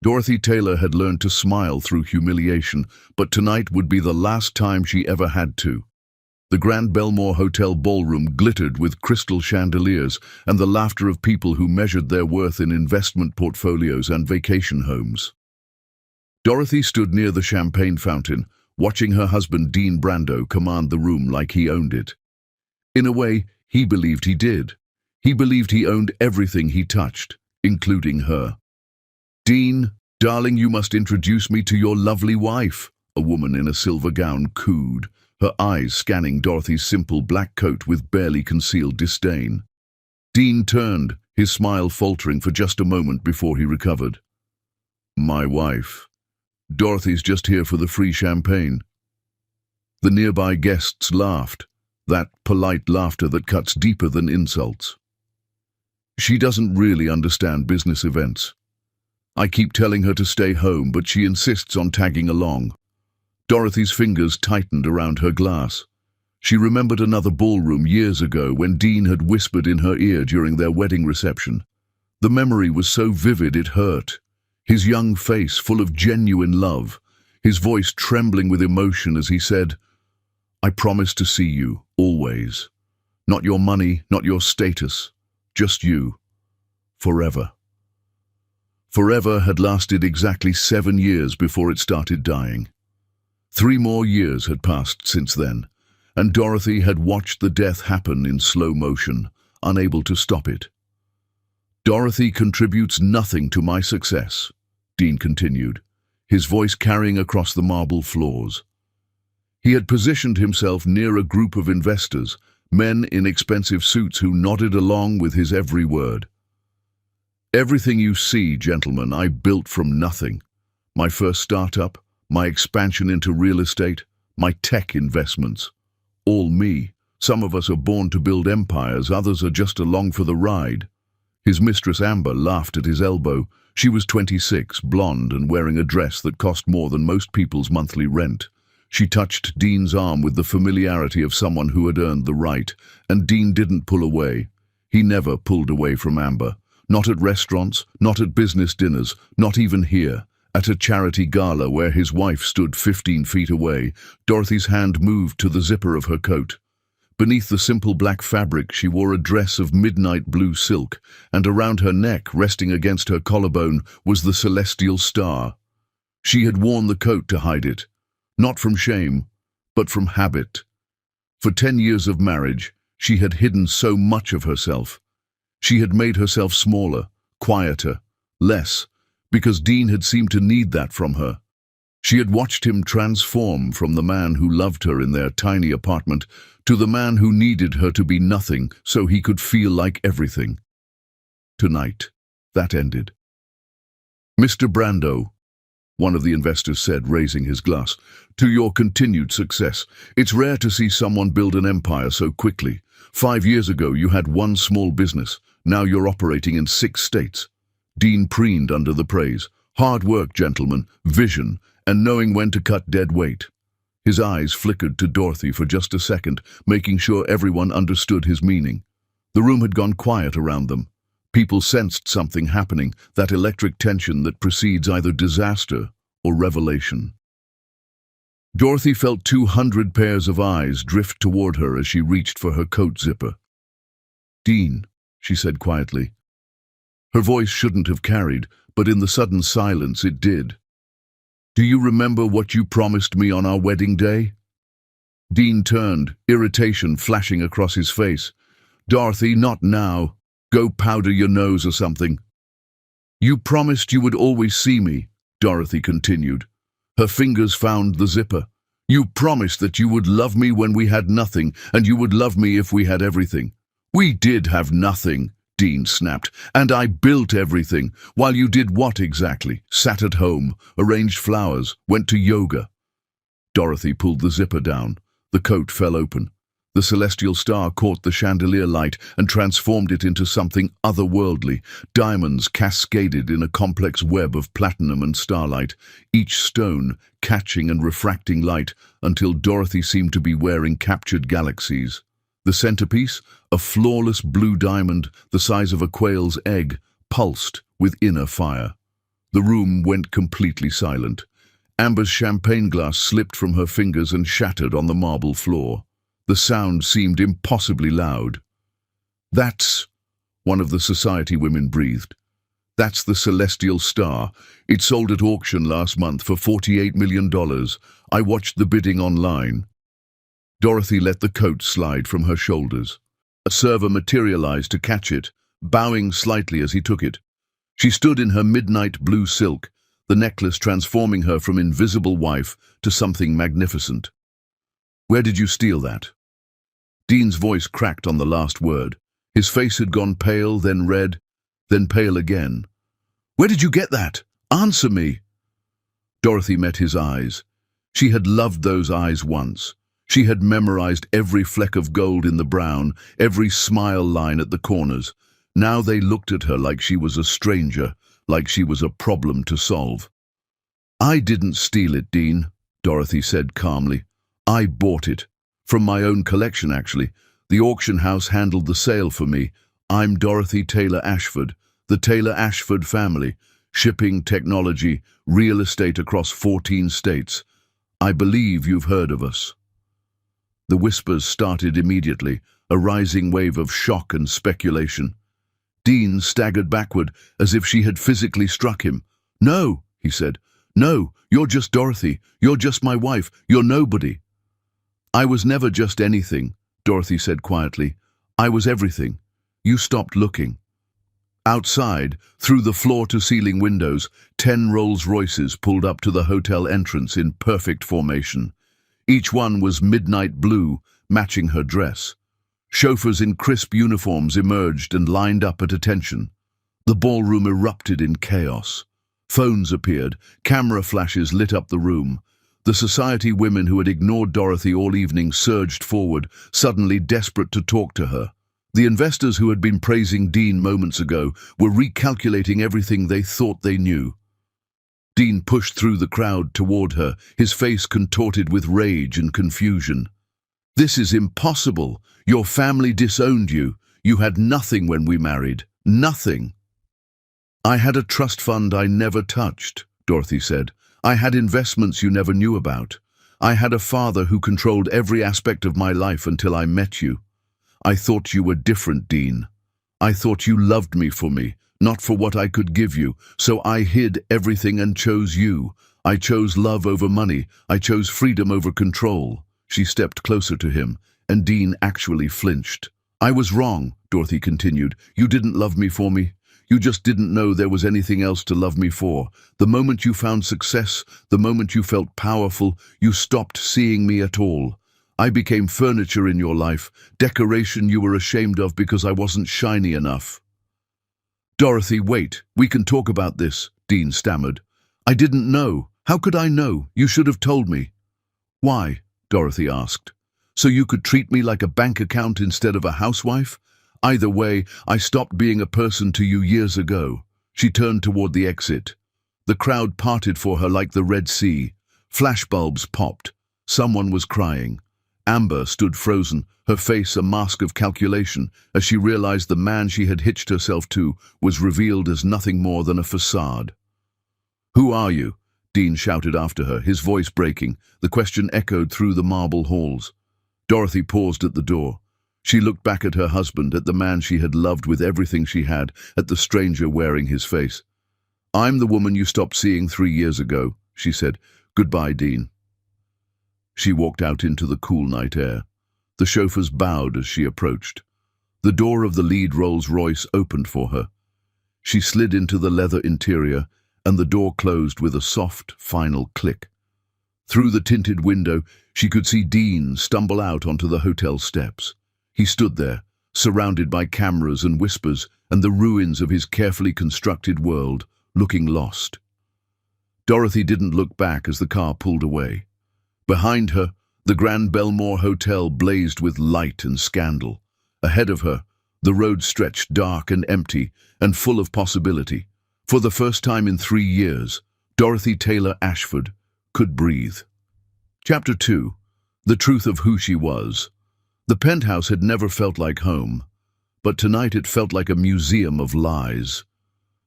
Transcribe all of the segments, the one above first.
Dorothy Taylor had learned to smile through humiliation, but tonight would be the last time she ever had to. The Grand Belmore Hotel ballroom glittered with crystal chandeliers and the laughter of people who measured their worth in investment portfolios and vacation homes. Dorothy stood near the champagne fountain, watching her husband Dean Brando command the room like he owned it. In a way, he believed he did. He believed he owned everything he touched, including her. "Dean, darling, you must introduce me to your lovely wife," a woman in a silver gown cooed, her eyes scanning Dorothy's simple black coat with barely concealed disdain. Dean turned, his smile faltering for just a moment before he recovered. "My wife. Dorothy's just here for the free champagne." The nearby guests laughed, that polite laughter that cuts deeper than insults. "She doesn't really understand business events. I keep telling her to stay home, but she insists on tagging along." Dorothy's fingers tightened around her glass. She remembered another ballroom years ago when Dean had whispered in her ear during their wedding reception. The memory was so vivid it hurt. His young face full of genuine love, his voice trembling with emotion as he said, "I promise to see you, always. Not your money, not your status, just you. Forever." Forever had lasted exactly 7 years before it started dying. 3 more years had passed since then, and Dorothy had watched the death happen in slow motion, unable to stop it. "Dorothy contributes nothing to my success," Dean continued, his voice carrying across the marble floors. He had positioned himself near a group of investors, men in expensive suits who nodded along with his every word. "Everything you see, gentlemen, I built from nothing. My first startup, my expansion into real estate, my tech investments. All me. Some of us are born to build empires, others are just along for the ride." His mistress Amber laughed at his elbow. She was 26, blonde, and wearing a dress that cost more than most people's monthly rent. She touched Dean's arm with the familiarity of someone who had earned the right, and Dean didn't pull away. He never pulled away from Amber. Not at restaurants, not at business dinners, not even here. At a charity gala where his wife stood 15 feet away, Dorothy's hand moved to the zipper of her coat. Beneath the simple black fabric, she wore a dress of midnight blue silk, and around her neck, resting against her collarbone, was the celestial star. She had worn the coat to hide it, not from shame, but from habit. For 10 years of marriage, she had hidden so much of herself. She had made herself smaller, quieter, less, because Dean had seemed to need that from her. She had watched him transform from the man who loved her in their tiny apartment to the man who needed her to be nothing so he could feel like everything. Tonight, that ended. "Mr. Brando," one of the investors said, raising his glass, "to your continued success. It's rare to see someone build an empire so quickly. 5 years ago, you had one small business. Now you're operating in 6 states. Dean preened under the praise. "Hard work, gentlemen, vision, and knowing when to cut dead weight." His eyes flickered to Dorothy for just a second, making sure everyone understood his meaning. The room had gone quiet around them. People sensed something happening, that electric tension that precedes either disaster or revelation. Dorothy felt 200 pairs of eyes drift toward her as she reached for her coat zipper. "Dean," she said quietly. Her voice shouldn't have carried, but in the sudden silence it did. "Do you remember what you promised me on our wedding day?" Dean turned, irritation flashing across his face. "Dorothy, not now. Go powder your nose or something." "You promised you would always see me," Dorothy continued. Her fingers found the zipper. "You promised that you would love me when we had nothing, and you would love me if we had everything." "We did have nothing," Dean snapped, "and I built everything, while you did what exactly? Sat at home, arranged flowers, went to yoga." Dorothy pulled the zipper down. The coat fell open. The celestial star caught the chandelier light and transformed it into something otherworldly. Diamonds cascaded in a complex web of platinum and starlight, each stone catching and refracting light until Dorothy seemed to be wearing captured galaxies. The centerpiece, a flawless blue diamond the size of a quail's egg, pulsed with inner fire. The room went completely silent. Amber's champagne glass slipped from her fingers and shattered on the marble floor. The sound seemed impossibly loud. "That's," one of the society women breathed. "That's the Celestial Star. It sold at auction last month for $48 million. I watched the bidding online." Dorothy let the coat slide from her shoulders. A server materialized to catch it, bowing slightly as he took it. She stood in her midnight blue silk, the necklace transforming her from invisible wife to something magnificent. "Where did you steal that?" Dean's voice cracked on the last word. His face had gone pale, then red, then pale again. "Where did you get that? Answer me!" Dorothy met his eyes. She had loved those eyes once. She had memorized every fleck of gold in the brown, every smile line at the corners. Now they looked at her like she was a stranger, like she was a problem to solve. "I didn't steal it, Dean," Dorothy said calmly. "I bought it. From my own collection, actually. The auction house handled the sale for me. I'm Dorothy Taylor Ashford, the Taylor Ashford family. Shipping, technology, real estate across 14 states. I believe you've heard of us." The whispers started immediately, a rising wave of shock and speculation. Dean staggered backward, as if she had physically struck him. "No," he said. "No, you're just Dorothy. You're just my wife. You're nobody." "I was never just anything," Dorothy said quietly. "I was everything. You stopped looking." Outside, through the floor-to-ceiling windows, 10 Rolls-Royces pulled up to the hotel entrance in perfect formation. Each one was midnight blue, matching her dress. Chauffeurs in crisp uniforms emerged and lined up at attention. The ballroom erupted in chaos. Phones appeared, camera flashes lit up the room. The society women who had ignored Dorothy all evening surged forward, suddenly desperate to talk to her. The investors who had been praising Dean moments ago were recalculating everything they thought they knew. Dean pushed through the crowd toward her, his face contorted with rage and confusion. "This is impossible. Your family disowned you. You had nothing when we married. Nothing." "I had a trust fund I never touched," Dorothy said. "I had investments you never knew about. I had a father who controlled every aspect of my life until I met you. I thought you were different, Dean. I thought you loved me for me, not for what I could give you, so I hid everything and chose you. I chose love over money. I chose freedom over control." She stepped closer to him, and Dean actually flinched. "I was wrong," Dorothy continued. "You didn't love me for me. You just didn't know there was anything else to love me for. The moment you found success, the moment you felt powerful, you stopped seeing me at all. I became furniture in your life, decoration you were ashamed of because I wasn't shiny enough." "Dorothy, wait. We can talk about this," Dean stammered. "I didn't know. How could I know? You should have told me." "Why?" Dorothy asked. "So you could treat me like a bank account instead of a housewife? Either way, I stopped being a person to you years ago." She turned toward the exit. The crowd parted for her like the Red Sea. Flashbulbs popped. Someone was crying. Amber stood frozen, her face a mask of calculation, as she realized the man she had hitched herself to was revealed as nothing more than a facade. "Who are you?" Dean shouted after her, his voice breaking. The question echoed through the marble halls. Dorothy paused at the door. She looked back at her husband, at the man she had loved with everything she had, at the stranger wearing his face. "I'm the woman you stopped seeing 3 years ago," she said. "Goodbye, Dean." She walked out into the cool night air. The chauffeurs bowed as she approached. The door of the lead Rolls-Royce opened for her. She slid into the leather interior, and the door closed with a soft, final click. Through the tinted window, she could see Dean stumble out onto the hotel steps. He stood there, surrounded by cameras and whispers and the ruins of his carefully constructed world, looking lost. Dorothy didn't look back as the car pulled away. Behind her, the Grand Belmore Hotel blazed with light and scandal. Ahead of her, the road stretched dark and empty and full of possibility. For the first time in 3 years, Dorothy Taylor Ashford could breathe. Chapter 2. The truth of who she was. The penthouse had never felt like home, but tonight it felt like a museum of lies.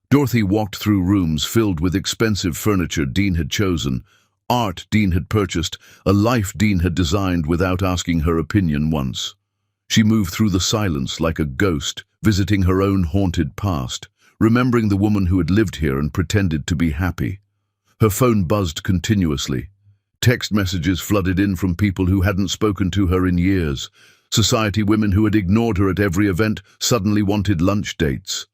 Dorothy walked through rooms filled with expensive furniture Dean had chosen, art Dean had purchased, a life Dean had designed without asking her opinion once. She moved through the silence like a ghost, visiting her own haunted past, remembering the woman who had lived here and pretended to be happy. Her phone buzzed continuously. Text messages flooded in from people who hadn't spoken to her in years. Society women who had ignored her at every event suddenly wanted lunch dates.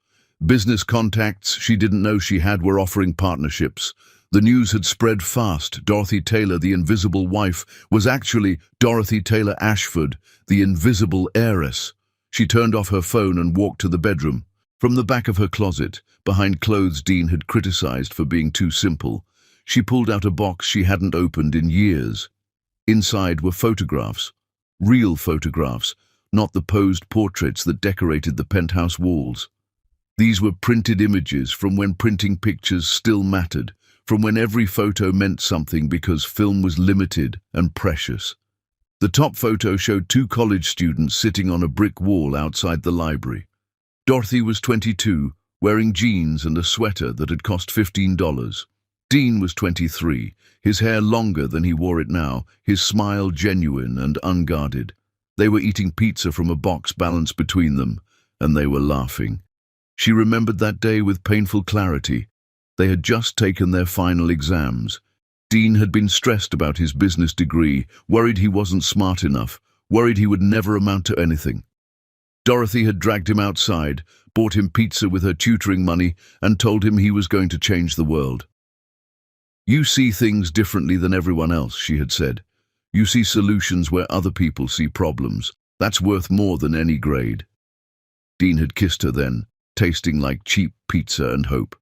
Business contacts she didn't know she had were offering partnerships. The news had spread fast. Dorothy Taylor, the invisible wife, was actually Dorothy Taylor Ashford, the invisible heiress. She turned off her phone and walked to the bedroom. From the back of her closet, behind clothes Dean had criticized for being too simple, she pulled out a box she hadn't opened in years. Inside were photographs. Real photographs, not the posed portraits that decorated the penthouse walls. These were printed images from when printing pictures still mattered, from when every photo meant something because film was limited and precious. The top photo showed two college students sitting on a brick wall outside the library. Dorothy was 22, wearing jeans and a sweater that had cost $15. Dean was 23, his hair longer than he wore it now, his smile genuine and unguarded. They were eating pizza from a box balanced between them, and they were laughing. She remembered that day with painful clarity. They had just taken their final exams. Dean had been stressed about his business degree, worried he wasn't smart enough, worried he would never amount to anything. Dorothy had dragged him outside, bought him pizza with her tutoring money, and told him he was going to change the world. "You see things differently than everyone else," she had said. "You see solutions where other people see problems. That's worth more than any grade." Dean had kissed her then, tasting like cheap pizza and hope.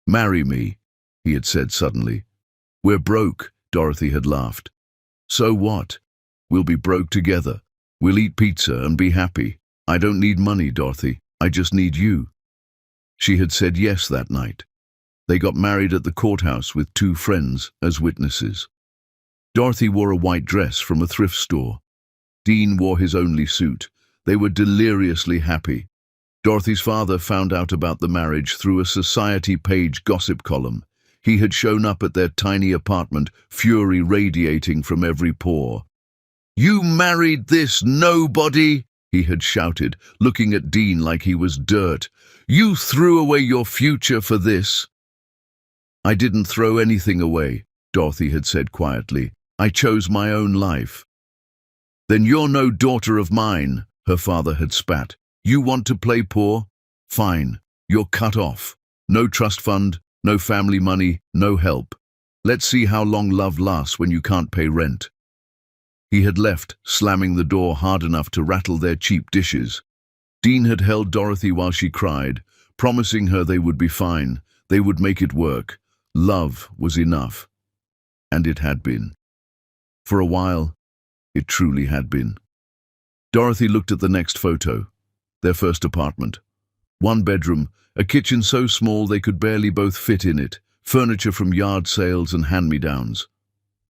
"Marry me," he had said suddenly. "We're broke," Dorothy had laughed. "So what? We'll be broke together. We'll eat pizza and be happy. I don't need money, Dorothy. I just need you." She had said yes that night. They got married at the courthouse with two friends as witnesses. Dorothy wore a white dress from a thrift store. Dean wore his only suit. They were deliriously happy. Dorothy's father found out about the marriage through a society page gossip column. He had shown up at their tiny apartment, fury radiating from every pore. "You married this nobody?" he had shouted, looking at Dean like he was dirt. "You threw away your future for this." "I didn't throw anything away," Dorothy had said quietly. "I chose my own life." "Then you're no daughter of mine," her father had spat. "You want to play poor? Fine. You're cut off. No trust fund, no family money, no help. Let's see how long love lasts when you can't pay rent." He had left, slamming the door hard enough to rattle their cheap dishes. Dean had held Dorothy while she cried, promising her they would be fine, they would make it work. Love was enough. And it had been. For a while, it truly had been. Dorothy looked at the next photo. Their first apartment. One bedroom, a kitchen so small they could barely both fit in it, furniture from yard sales and hand-me-downs.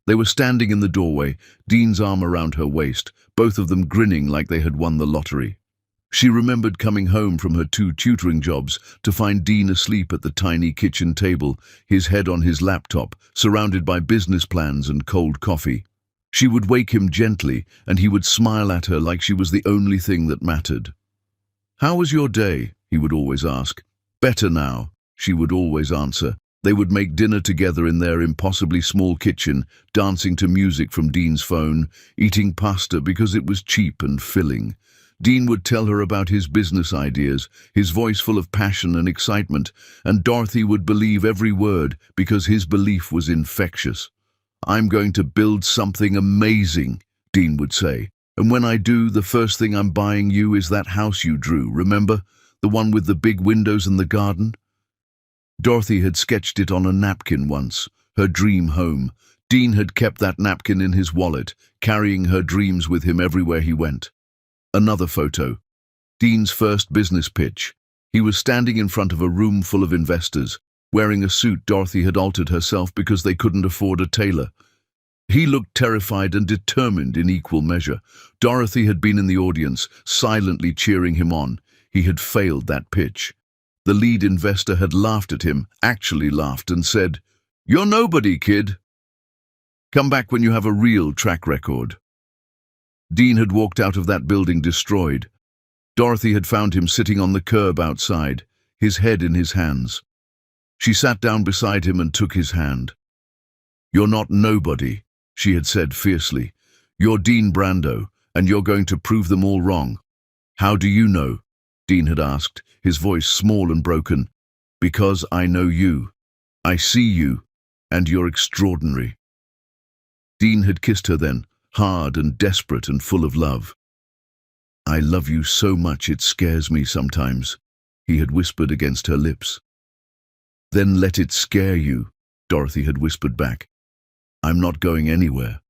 They were standing in the doorway, Dean's arm around her waist, both of them grinning like they had won the lottery. She remembered coming home from her 2 tutoring jobs to find Dean asleep at the tiny kitchen table, his head on his laptop, surrounded by business plans and cold coffee. She would wake him gently, and he would smile at her like she was the only thing that mattered. "How was your day?" he would always ask. "Better now," she would always answer. They would make dinner together in their impossibly small kitchen, dancing to music from Dean's phone, eating pasta because it was cheap and filling. Dean would tell her about his business ideas, his voice full of passion and excitement, and Dorothy would believe every word because his belief was infectious. "I'm going to build something amazing," Dean would say. "And when I do, the first thing I'm buying you is that house you drew, remember? The one with the big windows and the garden?" Dorothy had sketched it on a napkin once, her dream home. Dean had kept that napkin in his wallet, carrying her dreams with him everywhere he went. Another photo. Dean's first business pitch. He was standing in front of a room full of investors, wearing a suit Dorothy had altered herself because they couldn't afford a tailor. He looked terrified and determined in equal measure. Dorothy had been in the audience, silently cheering him on. He had failed that pitch. The lead investor had laughed at him, actually laughed, and said, "You're nobody, kid. Come back when you have a real track record." Dean had walked out of that building destroyed. Dorothy had found him sitting on the curb outside, his head in his hands. She sat down beside him and took his hand. "You're not nobody," she had said fiercely. "You're Dean Brando, and you're going to prove them all wrong." "How do you know?" Dean had asked, his voice small and broken. "Because I know you. I see you, and you're extraordinary." Dean had kissed her then, hard and desperate and full of love. "I love you so much it scares me sometimes," he had whispered against her lips. "Then let it scare you," Dorothy had whispered back. "I'm not going anywhere."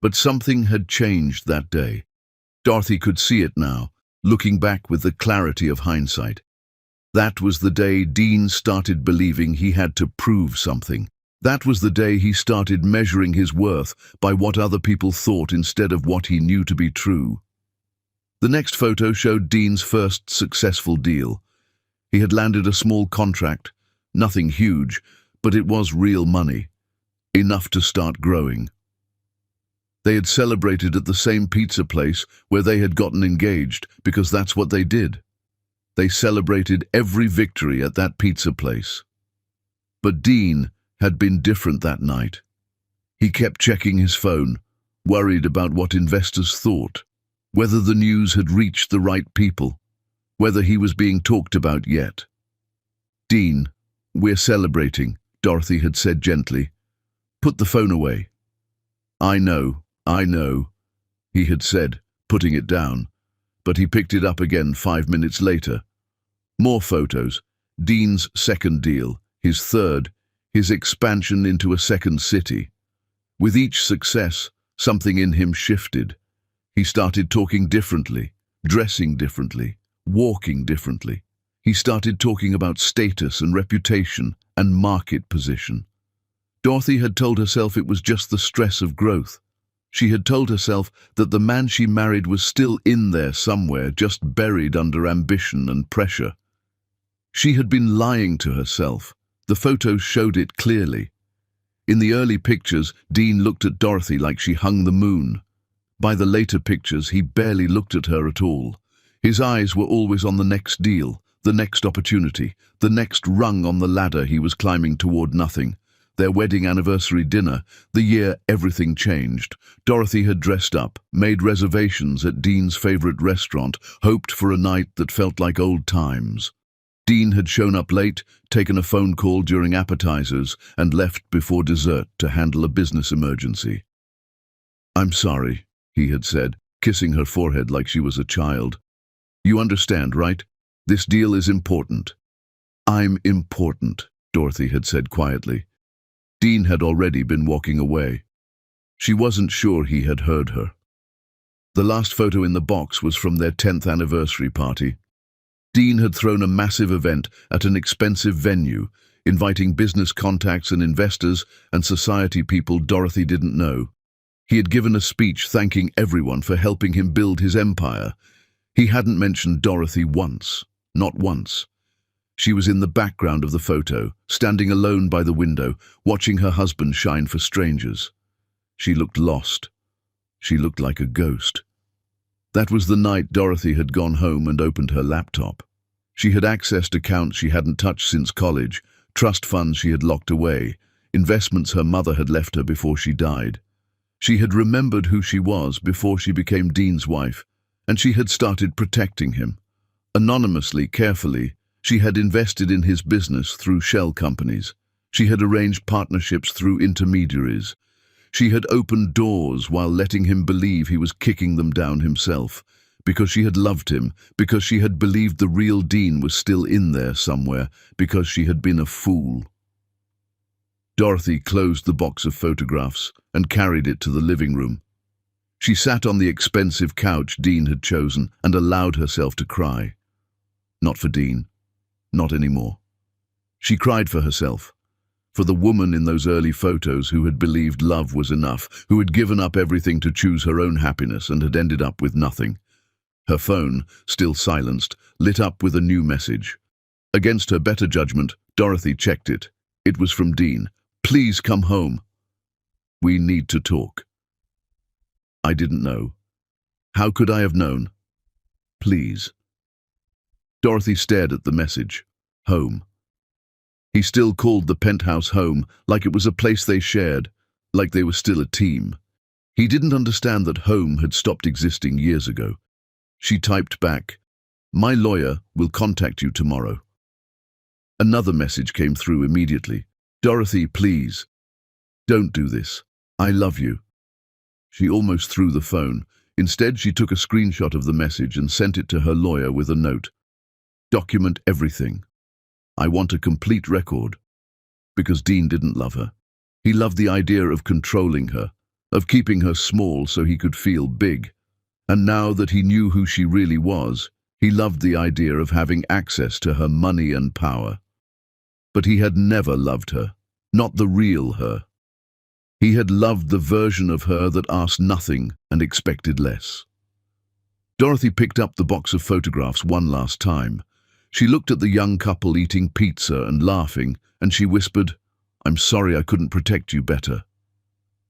But something had changed that day. Dorothy could see it now, looking back with the clarity of hindsight. That was the day Dean started believing he had to prove something. That was the day he started measuring his worth by what other people thought instead of what he knew to be true. The next photo showed Dean's first successful deal. He had landed a small contract, nothing huge, but it was real money, enough to start growing. They had celebrated at the same pizza place where they had gotten engaged, because that's what they did. They celebrated every victory at that pizza place. But Dean had been different that night. He kept checking his phone, worried about what investors thought, whether the news had reached the right people, whether he was being talked about yet. "Dean, we're celebrating," Dorothy had said gently. "Put the phone away." I know," he had said, putting it down, but he picked it up again 5 minutes later. More photos, Dean's second deal, his third, his expansion into a second city. With each success, something in him shifted. He started talking differently, dressing differently, walking differently. He started talking about status and reputation and market position. Dorothy had told herself it was just the stress of growth. She had told herself that the man she married was still in there somewhere, just buried under ambition and pressure. She had been lying to herself. The photos showed it clearly. In the early pictures, Dean looked at Dorothy like she hung the moon. By the later pictures, he barely looked at her at all. His eyes were always on the next deal, the next opportunity, the next rung on the ladder he was climbing toward nothing. Their wedding anniversary dinner, the year everything changed. Dorothy had dressed up, made reservations at Dean's favorite restaurant, hoped for a night that felt like old times. Dean had shown up late, taken a phone call during appetizers, and left before dessert to handle a business emergency. "I'm sorry," he had said, kissing her forehead like she was a child. "You understand, right? This deal is important." "I'm important," Dorothy had said quietly. Dean had already been walking away. She wasn't sure he had heard her. The last photo in the box was from their 10th anniversary party. Dean had thrown a massive event at an expensive venue, inviting business contacts and investors and society people Dorothy didn't know. He had given a speech thanking everyone for helping him build his empire. He hadn't mentioned Dorothy once, not once. She was in the background of the photo, standing alone by the window, watching her husband shine for strangers. She looked lost. She looked like a ghost. That was the night Dorothy had gone home and opened her laptop. She had accessed accounts she hadn't touched since college, trust funds she had locked away, investments her mother had left her before she died. She had remembered who she was before she became Dean's wife, and she had started protecting him. Anonymously, carefully, she had invested in his business through shell companies. She had arranged partnerships through intermediaries. She had opened doors while letting him believe he was kicking them down himself, because she had loved him, because she had believed the real Dean was still in there somewhere, because she had been a fool. Dorothy closed the box of photographs and carried it to the living room. She sat on the expensive couch Dean had chosen and allowed herself to cry. Not for Dean. Not anymore. She cried for herself. For the woman in those early photos who had believed love was enough, who had given up everything to choose her own happiness and had ended up with nothing. Her phone, still silenced, lit up with a new message. Against her better judgment, Dorothy checked it. It was from Dean. "Please come home. We need to talk." I didn't know. How could I have known? Please. Dorothy stared at the message. Home. He still called the penthouse home, like it was a place they shared, like they were still a team. He didn't understand that home had stopped existing years ago. She typed back, "My lawyer will contact you tomorrow." Another message came through immediately. "Dorothy, please. Don't do this. I love you." She almost threw the phone. Instead, she took a screenshot of the message and sent it to her lawyer with a note. "Document everything. I want a complete record." Because Dean didn't love her. He loved the idea of controlling her, of keeping her small so he could feel big. And now that he knew who she really was, he loved the idea of having access to her money and power. But he had never loved her, not the real her. He had loved the version of her that asked nothing and expected less. Dorothy picked up the box of photographs one last time. She looked at the young couple eating pizza and laughing, and she whispered, "I'm sorry I couldn't protect you better."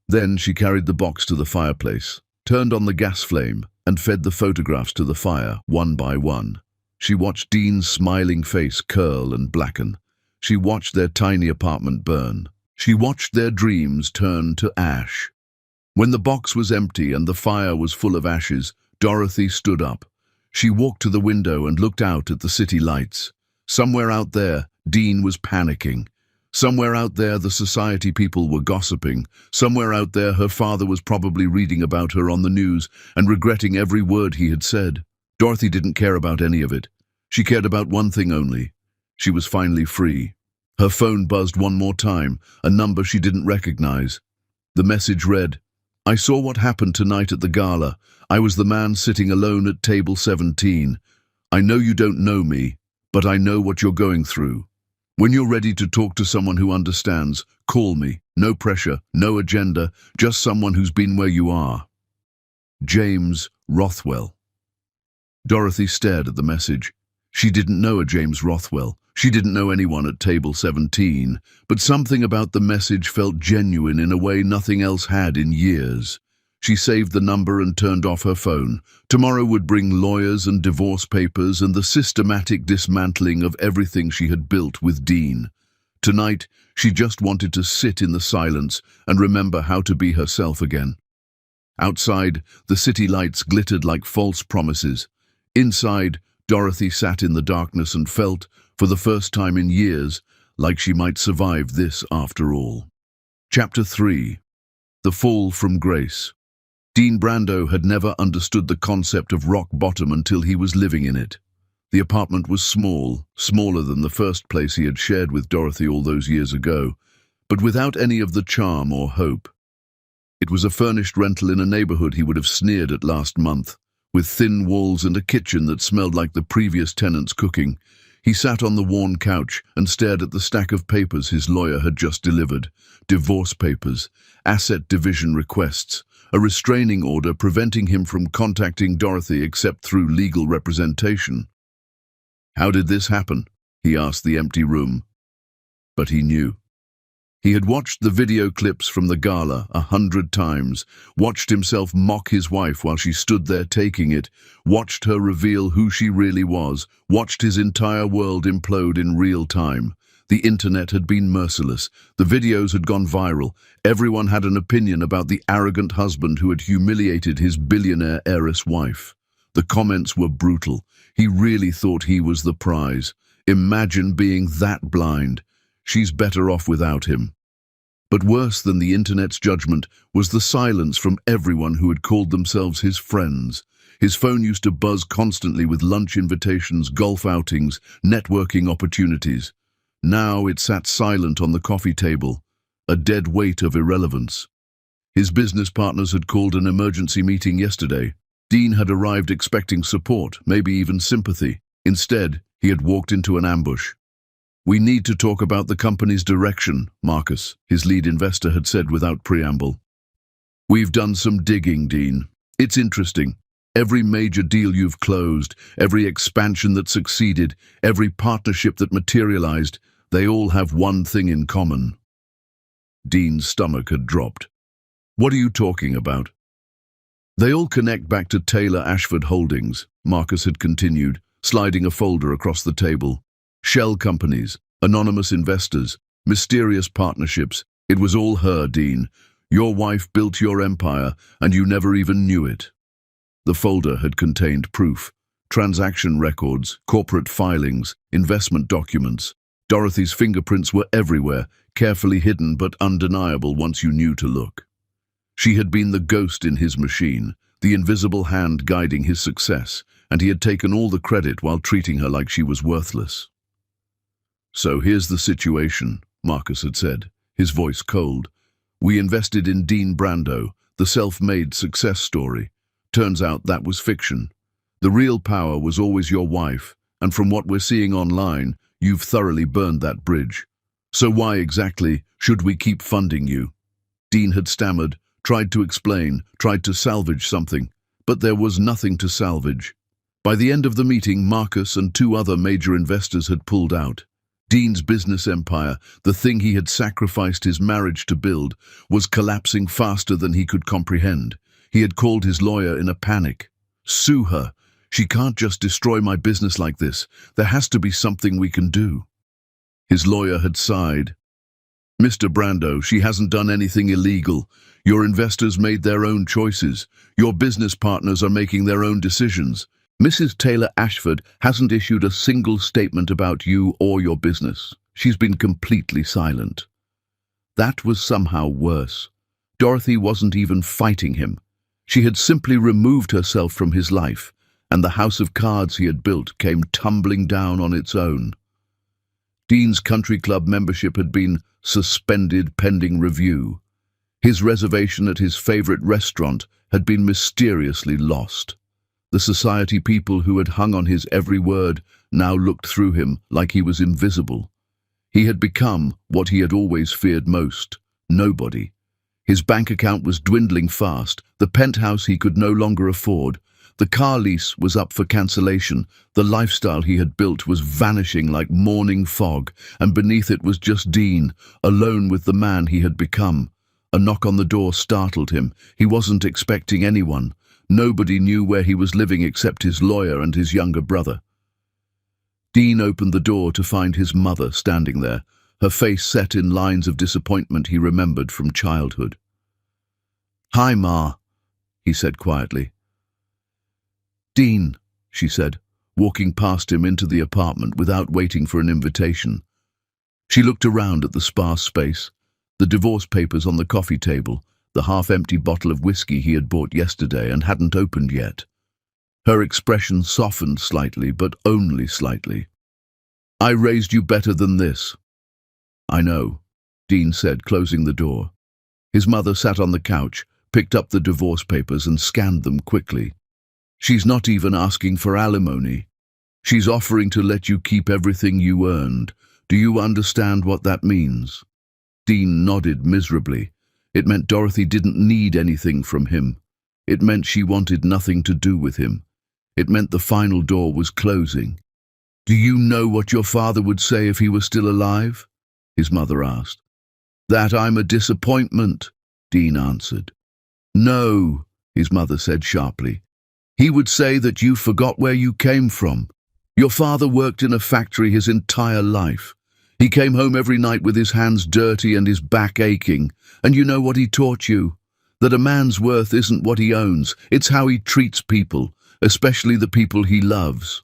Then she carried the box to the fireplace, turned on the gas flame, and fed the photographs to the fire, one by one. She watched Dean's smiling face curl and blacken. She watched their tiny apartment burn. She watched their dreams turn to ash. When the box was empty and the fire was full of ashes, Dorothy stood up. She walked to the window and looked out at the city lights. Somewhere out there, Dean was panicking. Somewhere out there, the society people were gossiping. Somewhere out there, her father was probably reading about her on the news and regretting every word he had said. Dorothy didn't care about any of it. She cared about one thing only. She was finally free. Her phone buzzed one more time, a number she didn't recognize. The message read, "I saw what happened tonight at the gala. I was the man sitting alone at table 17. I know you don't know me, but I know what you're going through. When you're ready to talk to someone who understands, call me. No pressure, no agenda, just someone who's been where you are. James Rothwell." Dorothy stared at the message. She didn't know a James Rothwell. She didn't know anyone at table 17, but something about the message felt genuine in a way nothing else had in years. She saved the number and turned off her phone. Tomorrow would bring lawyers and divorce papers and the systematic dismantling of everything she had built with Dean. Tonight, she just wanted to sit in the silence and remember how to be herself again. Outside, the city lights glittered like false promises. Inside, Dorothy sat in the darkness and felt, for the first time in years, like she might survive this after all. Chapter 3. The Fall from Grace. Dean Brando had never understood the concept of rock bottom until he was living in it. The apartment was small, smaller than the first place he had shared with Dorothy all those years ago, but without any of the charm or hope. It was a furnished rental in a neighborhood he would have sneered at last month, with thin walls and a kitchen that smelled like the previous tenant's cooking. He sat on the worn couch and stared at the stack of papers his lawyer had just delivered. Divorce papers, asset division requests, a restraining order preventing him from contacting Dorothy except through legal representation. How did this happen? He asked the empty room. But he knew. He had watched the video clips from the gala 100 times, watched himself mock his wife while she stood there taking it, watched her reveal who she really was, watched his entire world implode in real time. The internet had been merciless. The videos had gone viral. Everyone had an opinion about the arrogant husband who had humiliated his billionaire heiress wife. The comments were brutal. He really thought he was the prize. Imagine being that blind. She's better off without him. But worse than the internet's judgment was the silence from everyone who had called themselves his friends. His phone used to buzz constantly with lunch invitations, golf outings, networking opportunities. Now it sat silent on the coffee table, a dead weight of irrelevance. His business partners had called an emergency meeting yesterday. Dean had arrived expecting support, maybe even sympathy. Instead, he had walked into an ambush. "We need to talk about the company's direction," Marcus, his lead investor, had said without preamble. "We've done some digging, Dean. It's interesting. every major deal you've closed, every expansion that succeeded, every partnership that materialized, they all have one thing in common. Dean's stomach had dropped. What are you talking about? They all connect back to Taylor Ashford Holdings, Marcus had continued, sliding a folder across the table. Shell companies, anonymous investors, mysterious partnerships. It was all her, Dean. Your wife built your empire, and you never even knew it. The folder had contained proof, transaction records, corporate filings, investment documents. Dorothy's fingerprints were everywhere, carefully hidden but undeniable once you knew to look. She had been the ghost in his machine, the invisible hand guiding his success, and he had taken all the credit while treating her like she was worthless. So here's the situation, Marcus had said, his voice cold. We invested in Dean Brando, the self-made success story. Turns out that was fiction. The real power was always your wife, and from what we're seeing online, you've thoroughly burned that bridge. So why exactly should we keep funding you? Dean had stammered, tried to explain, tried to salvage something, but there was nothing to salvage. By the end of the meeting, Marcus and two other major investors had pulled out. Dean's business empire, the thing he had sacrificed his marriage to build, was collapsing faster than he could comprehend. He had called his lawyer in a panic. Sue her. She can't just destroy my business like this. There has to be something we can do. His lawyer had sighed. Mr. Brando, she hasn't done anything illegal. Your investors made their own choices. Your business partners are making their own decisions. Mrs. Taylor Ashford hasn't issued a single statement about you or your business. She's been completely silent. That was somehow worse. Dorothy wasn't even fighting him. She had simply removed herself from his life, and the house of cards he had built came tumbling down on its own. Dean's country club membership had been suspended pending review. His reservation at his favorite restaurant had been mysteriously lost. The society people who had hung on his every word now looked through him like he was invisible. He had become what he had always feared most, nobody. His bank account was dwindling fast, the penthouse he could no longer afford. The car lease was up for cancellation, the lifestyle he had built was vanishing like morning fog, and beneath it was just Dean, alone with the man he had become. A knock on the door startled him. He wasn't expecting anyone. Nobody knew where he was living except his lawyer and his younger brother. Dean opened the door to find his mother standing there, her face set in lines of disappointment he remembered from childhood. "Hi, Ma," he said quietly. "Dean," she said, walking past him into the apartment without waiting for an invitation. She looked around at the sparse space, the divorce papers on the coffee table, the half-empty bottle of whiskey he had bought yesterday and hadn't opened yet. Her expression softened slightly, but only slightly. "I raised you better than this." "I know," Dean said, closing the door. His mother sat on the couch, picked up the divorce papers and scanned them quickly. "She's not even asking for alimony. She's offering to let you keep everything you earned. Do you understand what that means?" Dean nodded miserably. It meant Dorothy didn't need anything from him. It meant she wanted nothing to do with him. It meant the final door was closing. "Do you know what your father would say if he were still alive?" his mother asked. "That I'm a disappointment," Dean answered. "No," his mother said sharply. "He would say that you forgot where you came from. Your father worked in a factory his entire life. He came home every night with his hands dirty and his back aching. And you know what he taught you? That a man's worth isn't what he owns, it's how he treats people, especially the people he loves."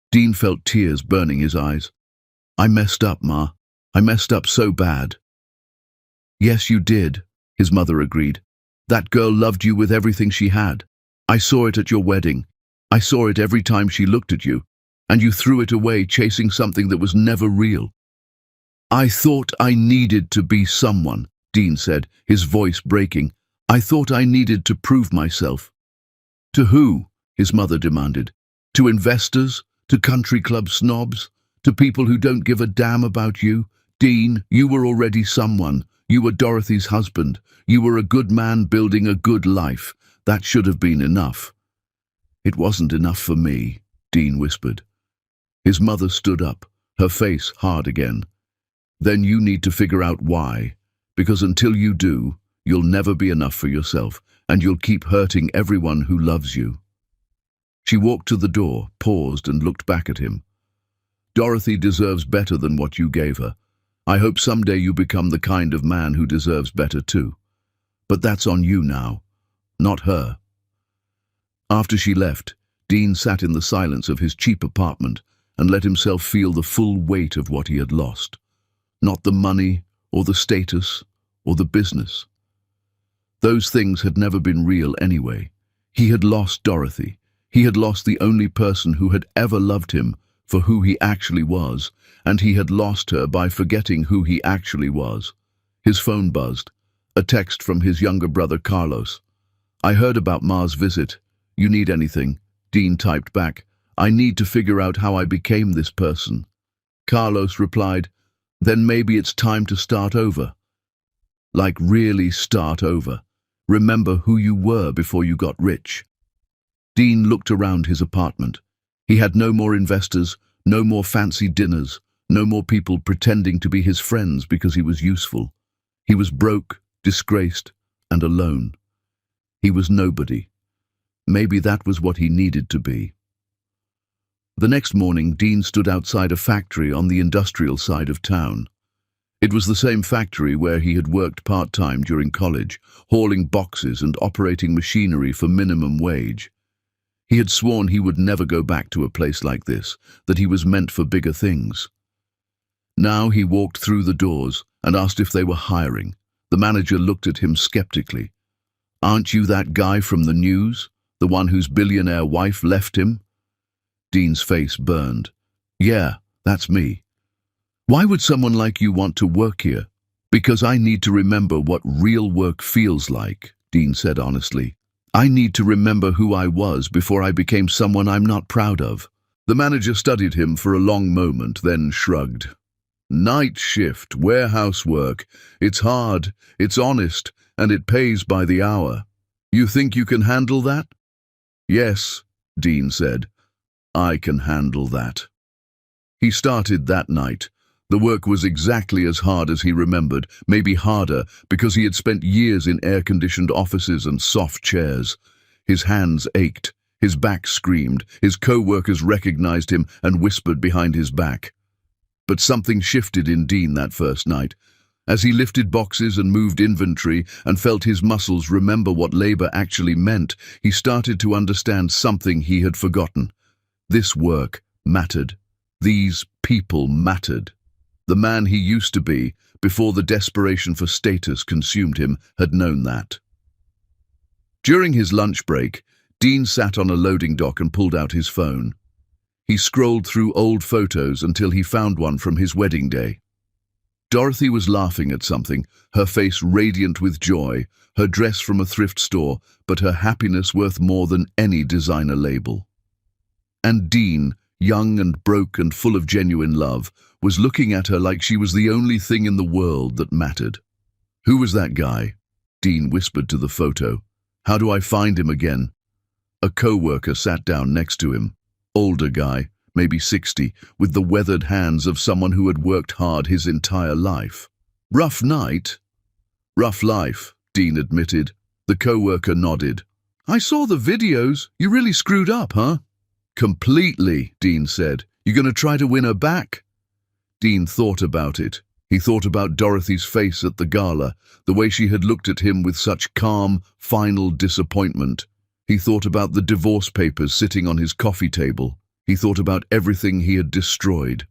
Dean felt tears burning his eyes. "I messed up, Ma. I messed up so bad." "Yes, you did," his mother agreed. "That girl loved you with everything she had. I saw it at your wedding. I saw it every time she looked at you. And you threw it away chasing something that was never real." "I thought I needed to be someone," Dean said, his voice breaking. "I thought I needed to prove myself." "To who?" his mother demanded. "To investors? To country club snobs? To people who don't give a damn about you? Dean, you were already someone. You were Dorothy's husband. You were a good man building a good life. That should have been enough." It wasn't enough for me, Dean whispered. His mother stood up, her face hard again. Then you need to figure out why, because until you do, you'll never be enough for yourself, and you'll keep hurting everyone who loves you. She walked to the door, paused, and looked back at him. Dorothy deserves better than what you gave her. I hope someday you become the kind of man who deserves better too. But that's on you now, not her. After she left, Dean sat in the silence of his cheap apartment and let himself feel the full weight of what he had lost. Not the money, or the status, or the business. Those things had never been real anyway. He had lost Dorothy. He had lost the only person who had ever loved him for who he actually was, and he had lost her by forgetting who he actually was. His phone buzzed. A text from his younger brother Carlos. I heard about Ma's visit. You need anything? Dean typed back. I need to figure out how I became this person. Carlos replied, then maybe it's time to start over. Like really start over. Remember who you were before you got rich. Dean looked around his apartment. He had no more investors, no more fancy dinners, no more people pretending to be his friends because he was useful. He was broke, disgraced, and alone. He was nobody. Maybe that was what he needed to be. The next morning, Dean stood outside a factory on the industrial side of town. It was the same factory where he had worked part-time during college, hauling boxes and operating machinery for minimum wage. He had sworn he would never go back to a place like this, that he was meant for bigger things. Now he walked through the doors and asked if they were hiring. The manager looked at him skeptically. Aren't you that guy from the news, the one whose billionaire wife left him? Dean's face burned. Yeah, that's me. Why would someone like you want to work here? Because I need to remember what real work feels like, Dean said honestly. I need to remember who I was before I became someone I'm not proud of. The manager studied him for a long moment, then shrugged. Night shift, warehouse work. It's hard, it's honest, and it pays by the hour. You think you can handle that? Yes, Dean said. I can handle that. He started that night. The work was exactly as hard as he remembered, maybe harder, because he had spent years in air-conditioned offices and soft chairs. His hands ached, his back screamed, his co-workers recognized him and whispered behind his back. But something shifted in Dean that first night. As he lifted boxes and moved inventory and felt his muscles remember what labor actually meant, he started to understand something he had forgotten. This work mattered. These people mattered. The man he used to be, before the desperation for status consumed him, had known that. During his lunch break, Dean sat on a loading dock and pulled out his phone. He scrolled through old photos until he found one from his wedding day. Dorothy was laughing at something, her face radiant with joy, her dress from a thrift store, but her happiness worth more than any designer label. And Dean, young and broke and full of genuine love, was looking at her like she was the only thing in the world that mattered. Who was that guy? Dean whispered to the photo. How do I find him again? A co-worker sat down next to him. Older guy, maybe 60, with the weathered hands of someone who had worked hard his entire life. Rough night? Rough life, Dean admitted. The co-worker nodded. I saw the videos. You really screwed up, huh? Completely, Dean said. You gonna try to win her back? Dean thought about it. He thought about Dorothy's face at the gala, the way she had looked at him with such calm, final disappointment. He thought about the divorce papers sitting on his coffee table. He thought about everything he had destroyed.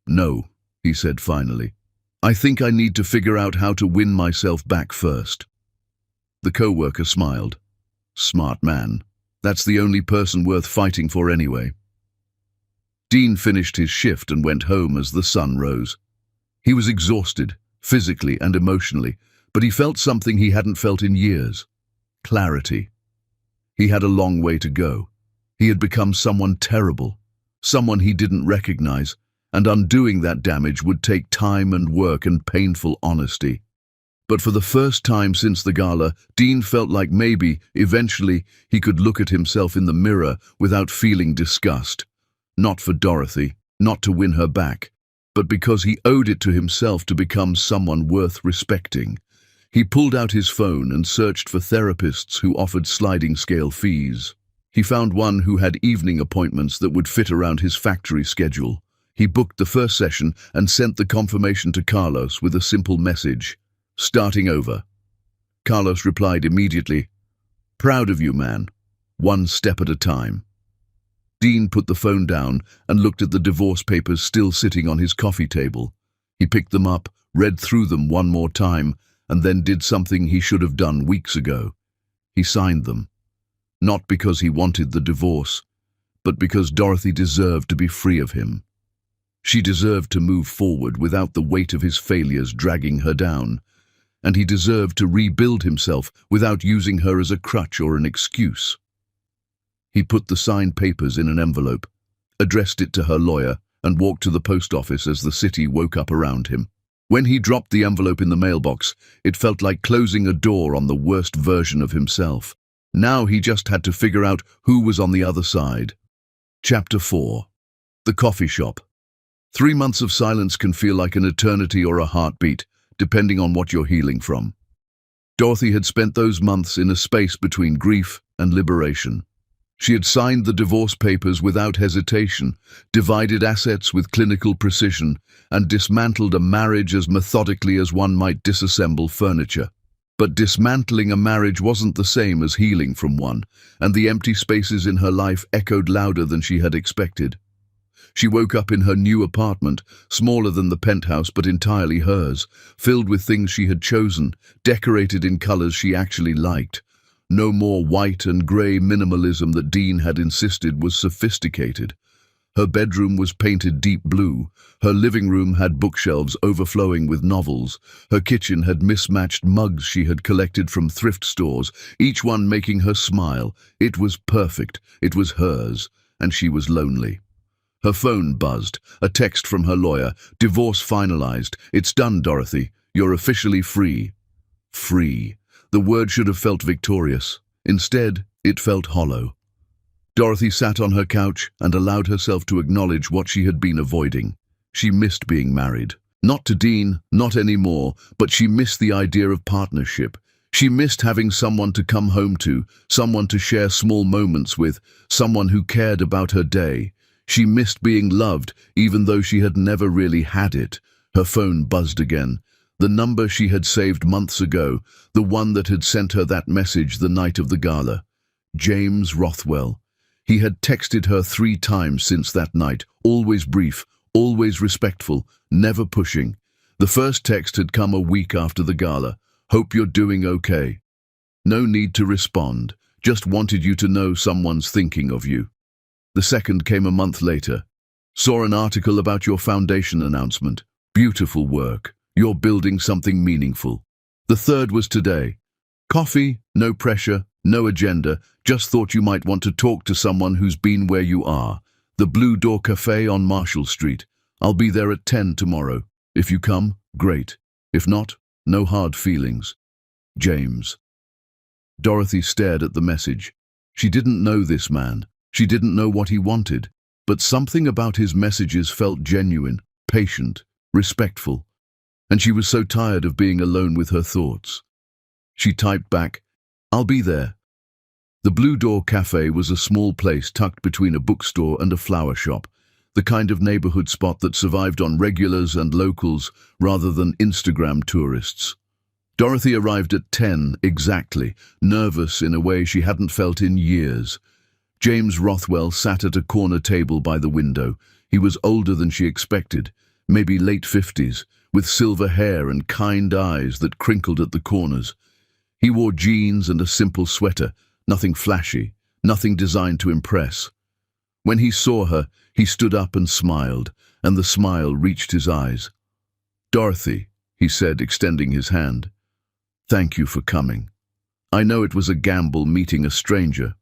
No, he said finally. I think I need to figure out how to win myself back first. The co-worker smiled. Smart man. That's the only person worth fighting for anyway. Dean finished his shift and went home as the sun rose. He was exhausted, physically and emotionally, but he felt something he hadn't felt in years. Clarity. He had a long way to go. He had become someone terrible, someone he didn't recognize, and undoing that damage would take time and work and painful honesty. But for the first time since the gala, Dean felt like maybe, eventually, he could look at himself in the mirror without feeling disgust. Not for Dorothy, not to win her back, but because he owed it to himself to become someone worth respecting. He pulled out his phone and searched for therapists who offered sliding scale fees. He found one who had evening appointments that would fit around his factory schedule. He booked the first session and sent the confirmation to Carlos with a simple message: "Starting over." Carlos replied immediately, "Proud of you, man. One step at a time." Dean put the phone down and looked at the divorce papers still sitting on his coffee table. He picked them up, read through them one more time, and then did something he should have done weeks ago. He signed them. Not because he wanted the divorce, but because Dorothy deserved to be free of him. She deserved to move forward without the weight of his failures dragging her down, and he deserved to rebuild himself without using her as a crutch or an excuse. He put the signed papers in an envelope, addressed it to her lawyer, and walked to the post office as the city woke up around him. When he dropped the envelope in the mailbox, it felt like closing a door on the worst version of himself. Now he just had to figure out who was on the other side. Chapter 4. The Coffee Shop. 3 months of silence can feel like an eternity or a heartbeat, depending on what you're healing from. Dorothy had spent those months in a space between grief and liberation. She had signed the divorce papers without hesitation, divided assets with clinical precision, and dismantled a marriage as methodically as one might disassemble furniture. But dismantling a marriage wasn't the same as healing from one, and the empty spaces in her life echoed louder than she had expected. She woke up in her new apartment, smaller than the penthouse but entirely hers, filled with things she had chosen, decorated in colors she actually liked. No more white and grey minimalism that Dean had insisted was sophisticated. Her bedroom was painted deep blue, her living room had bookshelves overflowing with novels, her kitchen had mismatched mugs she had collected from thrift stores, each one making her smile. It was perfect, it was hers, and she was lonely. Her phone buzzed, a text from her lawyer: "Divorce finalized. It's done, Dorothy. You're officially free." Free. The word should have felt victorious. Instead, it felt hollow. Dorothy sat on her couch and allowed herself to acknowledge what she had been avoiding. She missed being married. Not to Dean, not anymore, but she missed the idea of partnership. She missed having someone to come home to, someone to share small moments with, someone who cared about her day. She missed being loved, even though she had never really had it. Her phone buzzed again. The number she had saved months ago, the one that had sent her that message the night of the gala. James Rothwell. He had texted her 3 times since that night, always brief, always respectful, never pushing. The first text had come a week after the gala. "Hope you're doing okay." No need to respond, just wanted you to know someone's thinking of you. The second came a month later. "Saw an article about your foundation announcement. Beautiful work. You're building something meaningful." The third was today. "Coffee, no pressure, no agenda, just thought you might want to talk to someone who's been where you are. The Blue Door Cafe on Marshall Street. I'll be there at 10 tomorrow. If you come, great. If not, no hard feelings. James." Dorothy stared at the message. She didn't know this man. She didn't know what he wanted. But something about his messages felt genuine, patient, respectful. And she was so tired of being alone with her thoughts. She typed back, "I'll be there." The Blue Door Cafe was a small place tucked between a bookstore and a flower shop, the kind of neighborhood spot that survived on regulars and locals rather than Instagram tourists. Dorothy arrived at 10 exactly, nervous in a way she hadn't felt in years. James Rothwell sat at a corner table by the window. He was older than she expected, maybe late 50s, with silver hair and kind eyes that crinkled at the corners. He wore jeans and a simple sweater, nothing flashy, nothing designed to impress. When he saw her, he stood up and smiled, and the smile reached his eyes. "Dorothy," he said, extending his hand. "Thank you for coming. I know it was a gamble meeting a stranger."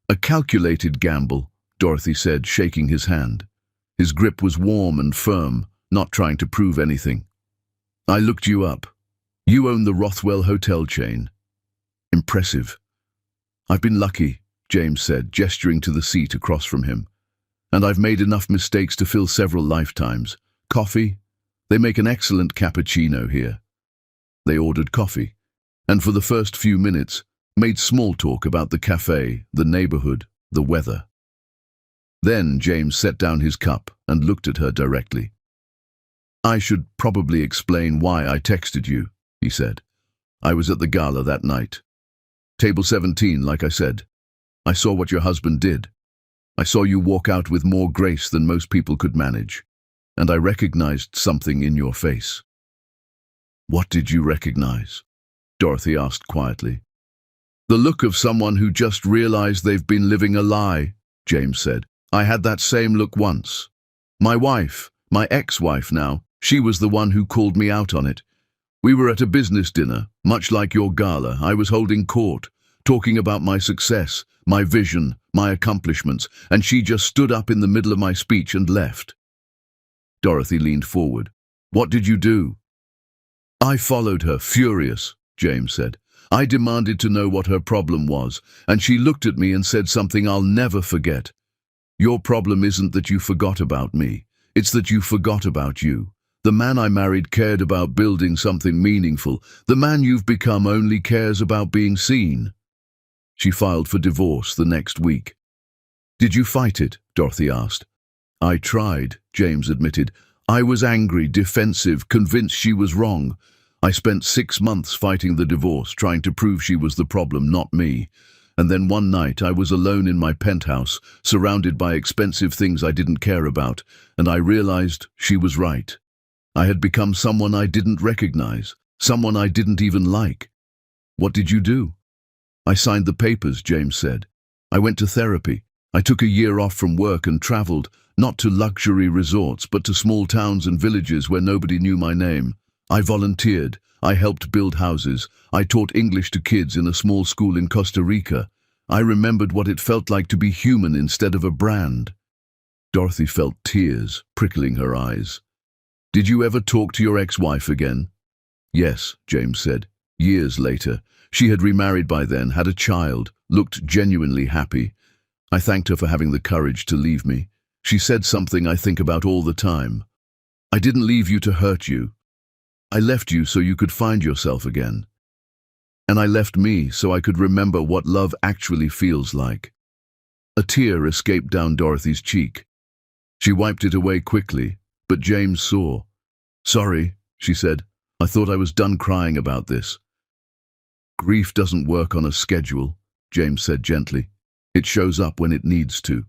"A calculated gamble," Dorothy said, shaking his hand. His grip was warm and firm, not trying to prove anything. "I looked you up. You own the Rothwell hotel chain. Impressive. I've been lucky, James said, gesturing to the seat across from him. And I've made enough mistakes to fill several lifetimes. Coffee? They make an excellent cappuccino here. They ordered coffee, and for the first few minutes, made small talk about the cafe, the neighborhood, the weather. Then James set down his cup and looked at her directly. I should probably explain why I texted you, he said. I was at the gala that night. Table 17, like I said. I saw what your husband did. I saw you walk out with more grace than most people could manage, and I recognized something in your face. What did you recognize? Dorothy asked quietly. The look of someone who just realized they've been living a lie, James said. I had that same look once. My wife, my ex-wife now, she was the one who called me out on it. We were at a business dinner, much like your gala. I was holding court, talking about my success, my vision, my accomplishments, and she just stood up in the middle of my speech and left. Dorothy leaned forward. What did you do? I followed her, furious, James said. I demanded to know what her problem was, and she looked at me and said something I'll never forget. Your problem isn't that you forgot about me. It's that you forgot about you. The man I married cared about building something meaningful. The man you've become only cares about being seen. She filed for divorce the next week. Did you fight it? Dorothy asked. I tried, James admitted. I was angry, defensive, convinced she was wrong. I spent 6 months fighting the divorce, trying to prove she was the problem, not me. And then one night I was alone in my penthouse, surrounded by expensive things I didn't care about, and I realized she was right. I had become someone I didn't recognize, someone I didn't even like. What did you do? I signed the papers, James said. I went to therapy. I took a year off from work and traveled, not to luxury resorts, but to small towns and villages where nobody knew my name. I volunteered. I helped build houses. I taught English to kids in a small school in Costa Rica. I remembered what it felt like to be human instead of a brand. Dorothy felt tears prickling her eyes. Did you ever talk to your ex-wife again? Yes, James said. Years later. She had remarried by then, had a child, looked genuinely happy. I thanked her for having the courage to leave me. She said something I think about all the time. I didn't leave you to hurt you. I left you so you could find yourself again. And I left me so I could remember what love actually feels like. A tear escaped down Dorothy's cheek. She wiped it away quickly, but James saw. Sorry, she said. I thought I was done crying about this. Grief doesn't work on a schedule, James said gently. It shows up when it needs to.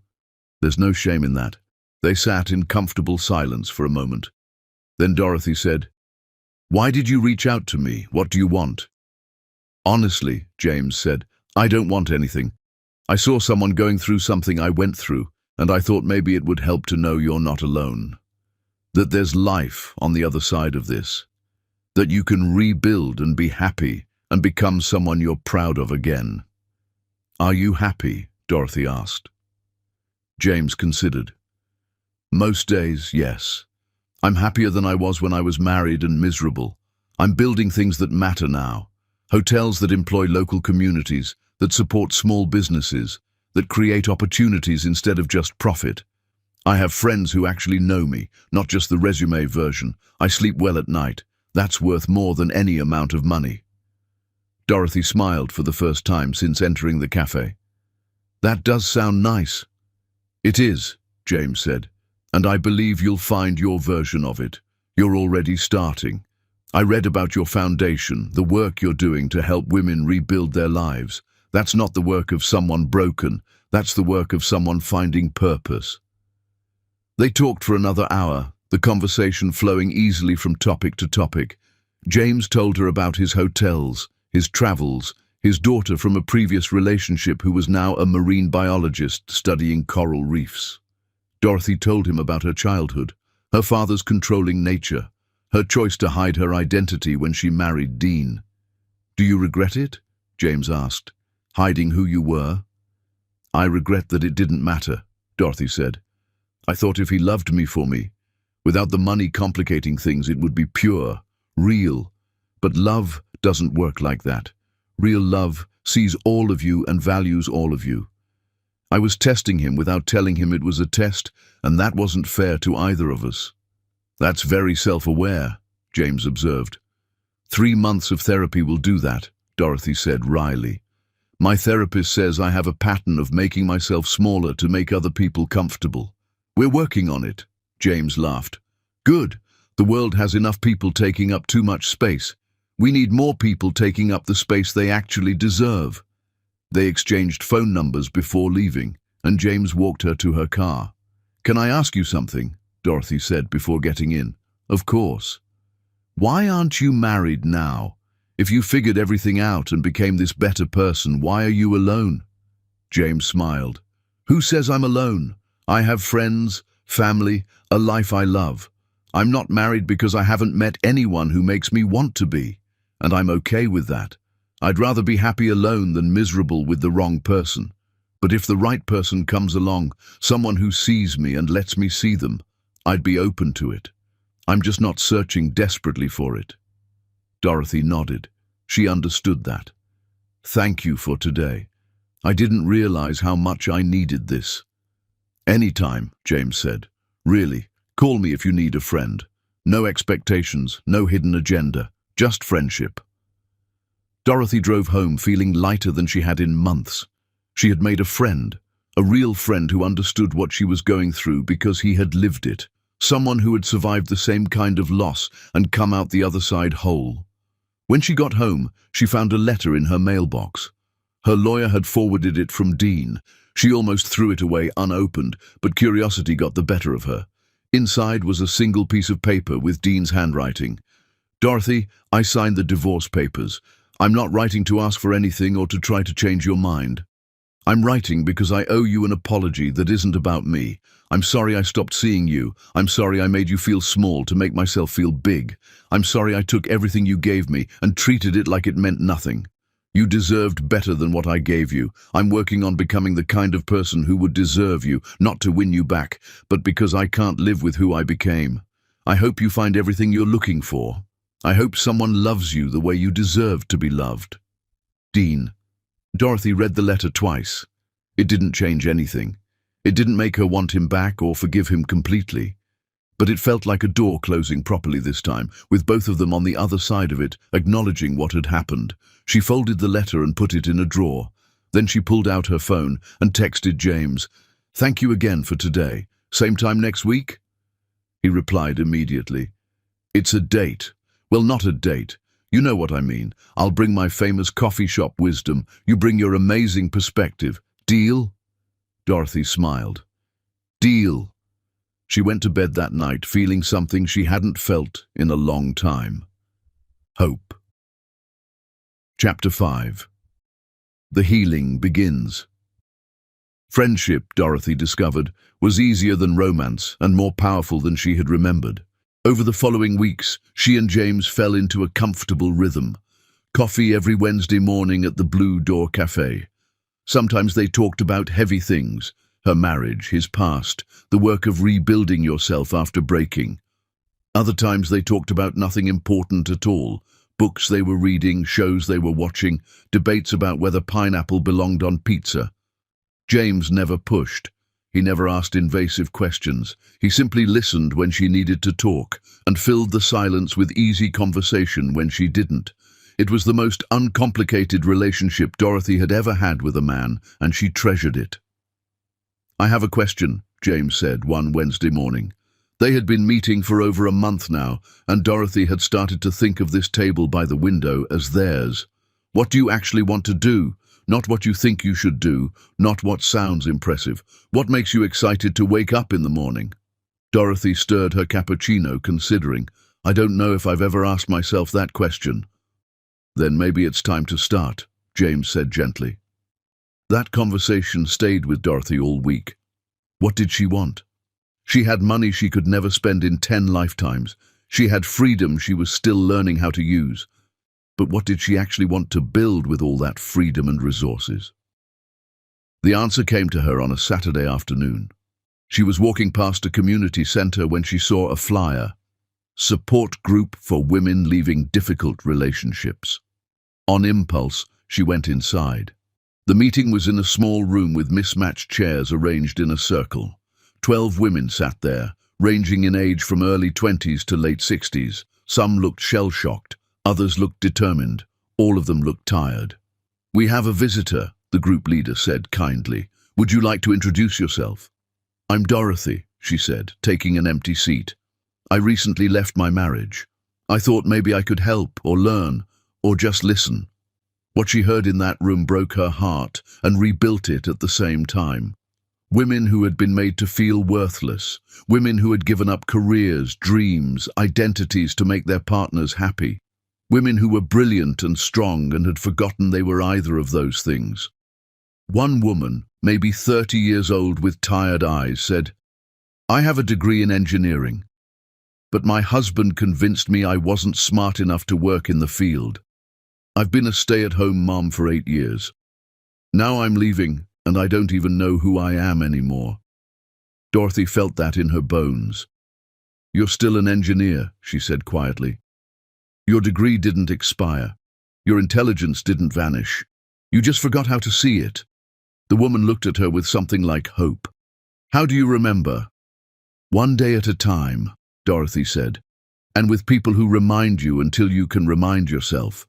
There's no shame in that. They sat in comfortable silence for a moment. Then Dorothy said, Why did you reach out to me? What do you want? Honestly, James said, I don't want anything. I saw someone going through something I went through, and I thought maybe it would help to know you're not alone. That there's life on the other side of this. That you can rebuild and be happy and become someone you're proud of again. Are you happy? Dorothy asked. James considered. Most days, yes. I'm happier than I was when I was married and miserable. I'm building things that matter now. Hotels that employ local communities, that support small businesses, that create opportunities instead of just profit. I have friends who actually know me, not just the resume version. I sleep well at night. That's worth more than any amount of money. Dorothy smiled for the first time since entering the cafe. That does sound nice. It is, James said, and I believe you'll find your version of it. You're already starting. I read about your foundation, the work you're doing to help women rebuild their lives. That's not the work of someone broken. That's the work of someone finding purpose. They talked for another hour, the conversation flowing easily from topic to topic. James told her about his hotels, his travels, his daughter from a previous relationship who was now a marine biologist studying coral reefs. Dorothy told him about her childhood, her father's controlling nature, her choice to hide her identity when she married Dean. Do you regret it? James asked. Hiding who you were? I regret that it didn't matter, Dorothy said. I thought if he loved me for me, without the money complicating things, it would be pure, real. But love doesn't work like that. Real love sees all of you and values all of you. I was testing him without telling him it was a test, and that wasn't fair to either of us. That's very self-aware, James observed. 3 months of therapy will do that, Dorothy said wryly. My therapist says I have a pattern of making myself smaller to make other people comfortable. We're working on it, James laughed. Good. The world has enough people taking up too much space. We need more people taking up the space they actually deserve. They exchanged phone numbers before leaving, and James walked her to her car. Can I ask you something? Dorothy said before getting in. Of course. Why aren't you married now? If you figured everything out and became this better person, why are you alone? James smiled. Who says I'm alone? I have friends, family, a life I love. I'm not married because I haven't met anyone who makes me want to be, and I'm okay with that. I'd rather be happy alone than miserable with the wrong person. But if the right person comes along, someone who sees me and lets me see them, I'd be open to it. I'm just not searching desperately for it. Dorothy nodded. She understood that. Thank you for today. I didn't realize how much I needed this. Anytime, James said. Really, call me if you need a friend. No expectations, no hidden agenda, just friendship. Dorothy drove home feeling lighter than she had in months. She had made a real friend who understood what she was going through because he had lived it. Someone who had survived the same kind of loss and come out the other side whole. When she got home, she found a letter in her mailbox. Her lawyer had forwarded it from Dean. She almost threw it away unopened, but curiosity got the better of her. Inside was a single piece of paper with Dean's handwriting. Dorothy, I signed the divorce papers. I'm not writing to ask for anything or to try to change your mind. I'm writing because I owe you an apology that isn't about me. I'm sorry I stopped seeing you. I'm sorry I made you feel small to make myself feel big. I'm sorry I took everything you gave me and treated it like it meant nothing. You deserved better than what I gave you. I'm working on becoming the kind of person who would deserve you, not to win you back, but because I can't live with who I became. I hope you find everything you're looking for. I hope someone loves you the way you deserve to be loved. Dean. Dorothy read the letter twice. It didn't change anything. It didn't make her want him back or forgive him completely. But it felt like a door closing properly this time, with both of them on the other side of it, acknowledging what had happened. She folded the letter and put it in a drawer. Then she pulled out her phone and texted James. Thank you again for today. Same time next week? He replied immediately. It's a date. Well, not a date. You know what I mean. I'll bring my famous coffee shop wisdom. You bring your amazing perspective. Deal? Dorothy smiled. Deal. She went to bed that night feeling something she hadn't felt in a long time. Hope. Chapter 5. The healing begins. Friendship, Dorothy discovered, was easier than romance and more powerful than she had remembered. Over the following weeks, she and James fell into a comfortable rhythm. Coffee every Wednesday morning at the Blue Door Cafe. Sometimes they talked about heavy things, her marriage, his past, the work of rebuilding yourself after breaking. Other times they talked about nothing important at all, books they were reading, shows they were watching, debates about whether pineapple belonged on pizza. James never pushed. He never asked invasive questions. He simply listened when she needed to talk and filled the silence with easy conversation when she didn't. It was the most uncomplicated relationship Dorothy had ever had with a man, and she treasured it. I have a question, James said one Wednesday morning. They had been meeting for over a month now, and Dorothy had started to think of this table by the window as theirs. What do you actually want to do? Not what you think you should do, not what sounds impressive. What makes you excited to wake up in the morning? Dorothy stirred her cappuccino, considering. I don't know if I've ever asked myself that question. Then maybe it's time to start, James said gently. That conversation stayed with Dorothy all week. What did she want? She had money she could never spend in 10 lifetimes. She had freedom she was still learning how to use. But what did she actually want to build with all that freedom and resources? The answer came to her on a Saturday afternoon. She was walking past a community center when she saw a flyer. Support Group for Women Leaving Difficult Relationships. On impulse, she went inside. The meeting was in a small room with mismatched chairs arranged in a circle. 12 women sat there, ranging in age from early 20s to late 60s. Some looked shell-shocked, others looked determined. All of them looked tired. "We have a visitor," the group leader said kindly. "Would you like to introduce yourself?" "I'm Dorothy," she said, taking an empty seat. "I recently left my marriage. I thought maybe I could help or learn or just listen." What she heard in that room broke her heart and rebuilt it at the same time. Women who had been made to feel worthless, women who had given up careers, dreams, identities to make their partners happy, women who were brilliant and strong and had forgotten they were either of those things. One woman, maybe 30 years old with tired eyes, said, "I have a degree in engineering, but my husband convinced me I wasn't smart enough to work in the field. I've been a stay-at-home mom for 8 years. Now I'm leaving, and I don't even know who I am anymore." Dorothy felt that in her bones. "You're still an engineer," she said quietly. "Your degree didn't expire. Your intelligence didn't vanish. You just forgot how to see it." The woman looked at her with something like hope. "How do you remember?" "One day at a time," Dorothy said, "and with people who remind you until you can remind yourself."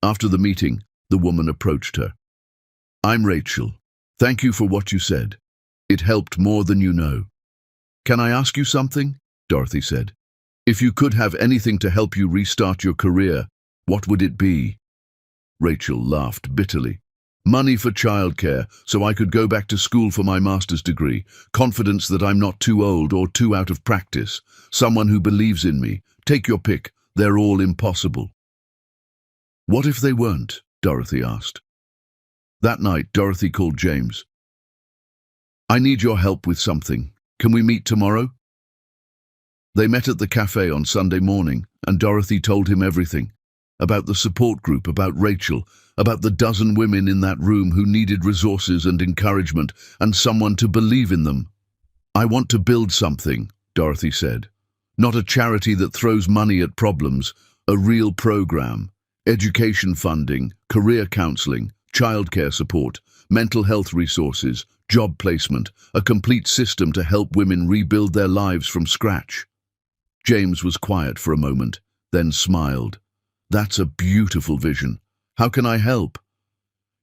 After the meeting, the woman approached her. "I'm Rachel. Thank you for what you said. It helped more than you know." "Can I ask you something?" Dorothy said. "If you could have anything to help you restart your career, what would it be?" Rachel laughed bitterly. "Money for childcare, so I could go back to school for my master's degree. Confidence that I'm not too old or too out of practice. Someone who believes in me. Take your pick. They're all impossible." "What if they weren't?" Dorothy asked. That night, Dorothy called James. "I need your help with something. Can we meet tomorrow?" They met at the cafe on Sunday morning, and Dorothy told him everything. About the support group, about Rachel, about the dozen women in that room who needed resources and encouragement, and someone to believe in them. "I want to build something," Dorothy said. "Not a charity that throws money at problems, a real program. Education funding, career counseling, childcare support, mental health resources, job placement, a complete system to help women rebuild their lives from scratch." James was quiet for a moment, then smiled. "That's a beautiful vision. How can I help?"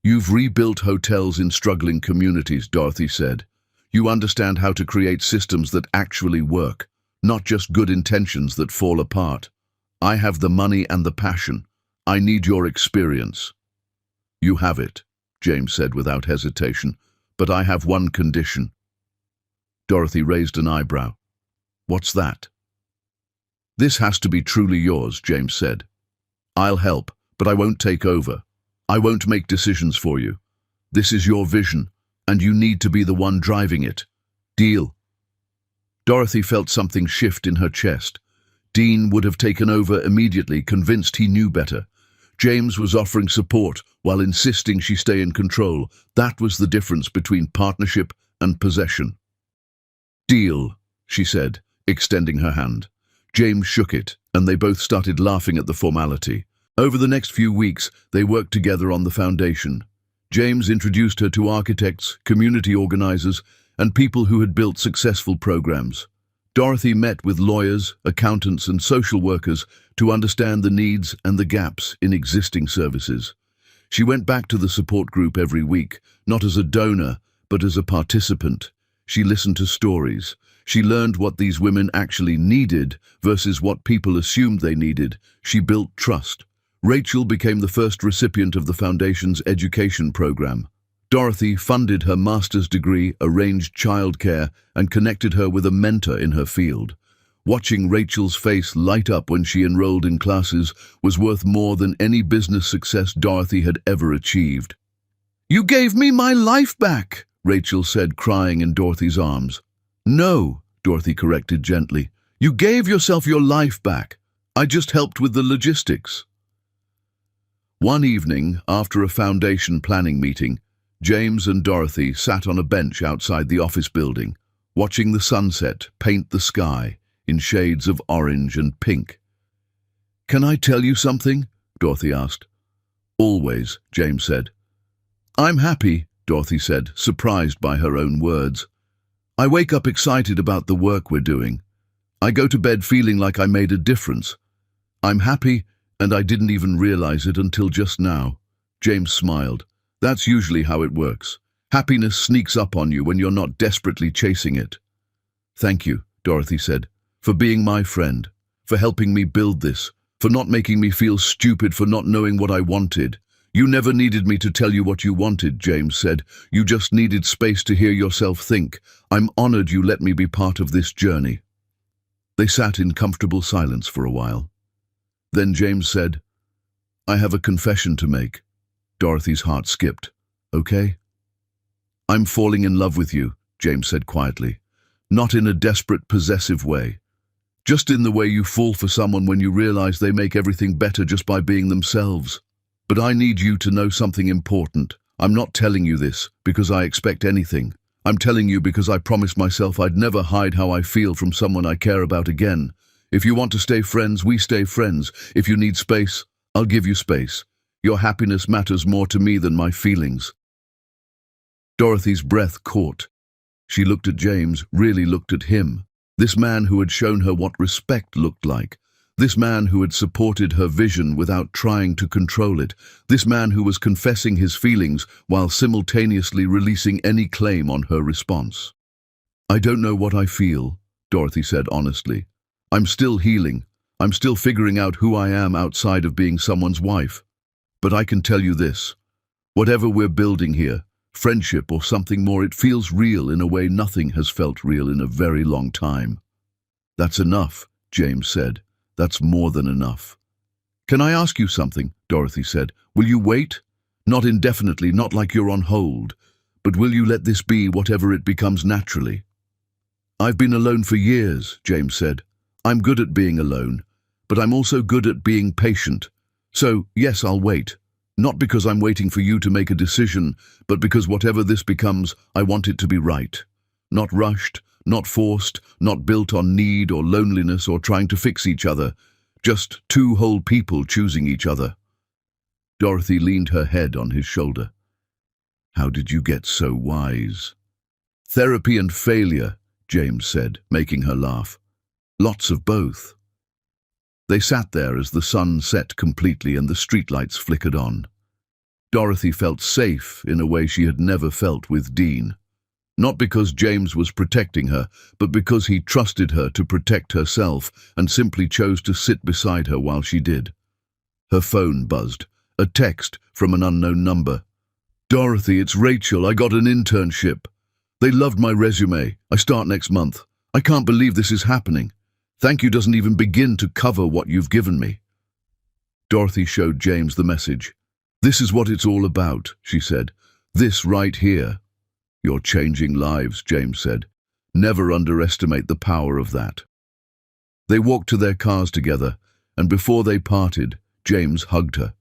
"You've rebuilt hotels in struggling communities," Dorothy said. "You understand how to create systems that actually work, not just good intentions that fall apart. I have the money and the passion. I need your experience." "You have it," James said without hesitation, "but I have one condition." Dorothy raised an eyebrow. "What's that?" "This has to be truly yours," James said. "I'll help, but I won't take over. I won't make decisions for you. This is your vision, and you need to be the one driving it. Deal?" Dorothy felt something shift in her chest. Dean would have taken over immediately, convinced he knew better. James was offering support while insisting she stay in control. That was the difference between partnership and possession. "Deal," she said, extending her hand. James shook it, and they both started laughing at the formality. Over the next few weeks, they worked together on the foundation. James introduced her to architects, community organizers, and people who had built successful programs. Dorothy met with lawyers, accountants, and social workers to understand the needs and the gaps in existing services. She went back to the support group every week, not as a donor, but as a participant. She listened to stories. She learned what these women actually needed versus what people assumed they needed. She built trust. Rachel became the first recipient of the Foundation's education program. Dorothy funded her master's degree, arranged childcare, and connected her with a mentor in her field. Watching Rachel's face light up when she enrolled in classes was worth more than any business success Dorothy had ever achieved. "You gave me my life back," Rachel said, crying in Dorothy's arms. "No," Dorothy corrected gently. "You gave yourself your life back. I just helped with the logistics." One evening, after a foundation planning meeting, James and Dorothy sat on a bench outside the office building, watching the sunset paint the sky in shades of orange and pink. "Can I tell you something?" Dorothy asked. "Always," James said. "I'm happy," Dorothy said, surprised by her own words. "I wake up excited about the work we're doing. I go to bed feeling like I made a difference. I'm happy, and I didn't even realize it until just now." James smiled. "That's usually how it works. Happiness sneaks up on you when you're not desperately chasing it." "Thank you," Dorothy said, "for being my friend, for helping me build this, for not making me feel stupid for not knowing what I wanted." "You never needed me to tell you what you wanted," James said. "You just needed space to hear yourself think. I'm honored you let me be part of this journey." They sat in comfortable silence for a while. Then James said, "I have a confession to make." Dorothy's heart skipped. "Okay?" "I'm falling in love with you," James said quietly. "Not in a desperate, possessive way. Just in the way you fall for someone when you realize they make everything better just by being themselves. But I need you to know something important. I'm not telling you this because I expect anything. I'm telling you because I promised myself I'd never hide how I feel from someone I care about again. If you want to stay friends, we stay friends. If you need space, I'll give you space. Your happiness matters more to me than my feelings." Dorothy's breath caught. She looked at James, really looked at him. This man who had shown her what respect looked like. This man who had supported her vision without trying to control it. This man who was confessing his feelings while simultaneously releasing any claim on her response. "I don't know what I feel," Dorothy said honestly. "I'm still healing. I'm still figuring out who I am outside of being someone's wife. But I can tell you this. Whatever we're building here, friendship or something more, it feels real in a way nothing has felt real in a very long time." "That's enough," James said. "That's more than enough." "Can I ask you something?" Dorothy said. "Will you wait? Not indefinitely, not like you're on hold, but will you let this be whatever it becomes naturally?" "I've been alone for years," James said. "I'm good at being alone, but I'm also good at being patient. So, yes, I'll wait. Not because I'm waiting for you to make a decision, but because whatever this becomes, I want it to be right. Not rushed, not forced, not built on need or loneliness or trying to fix each other. Just two whole people choosing each other." Dorothy leaned her head on his shoulder. "How did you get so wise?" "Therapy and failure," James said, making her laugh. "Lots of both." They sat there as the sun set completely and the streetlights flickered on. Dorothy felt safe in a way she had never felt with Dean. Not because James was protecting her, but because he trusted her to protect herself and simply chose to sit beside her while she did. Her phone buzzed, a text from an unknown number. "Dorothy, it's Rachel. I got an internship. They loved my resume. I start next month. I can't believe this is happening. Thank you doesn't even begin to cover what you've given me." Dorothy showed James the message. "This is what it's all about," she said. "This right here." "You're changing lives," James said. "Never underestimate the power of that." They walked to their cars together, and before they parted, James hugged her.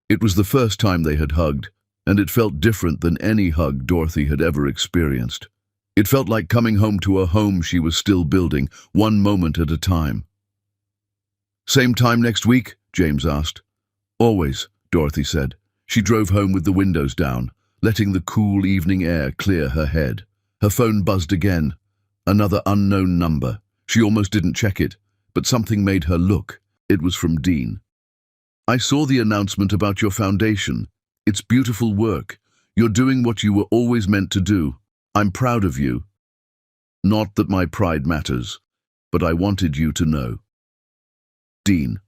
It was the first time they had hugged, and it felt different than any hug Dorothy had ever experienced. It felt like coming home to a home she was still building, one moment at a time. "Same time next week?" James asked. "Always," Dorothy said. She drove home with the windows down, letting the cool evening air clear her head. Her phone buzzed again. Another unknown number. She almost didn't check it, but something made her look. It was from Dean. "I saw the announcement about your foundation. It's beautiful work. You're doing what you were always meant to do. I'm proud of you. Not that my pride matters, but I wanted you to know. Dean."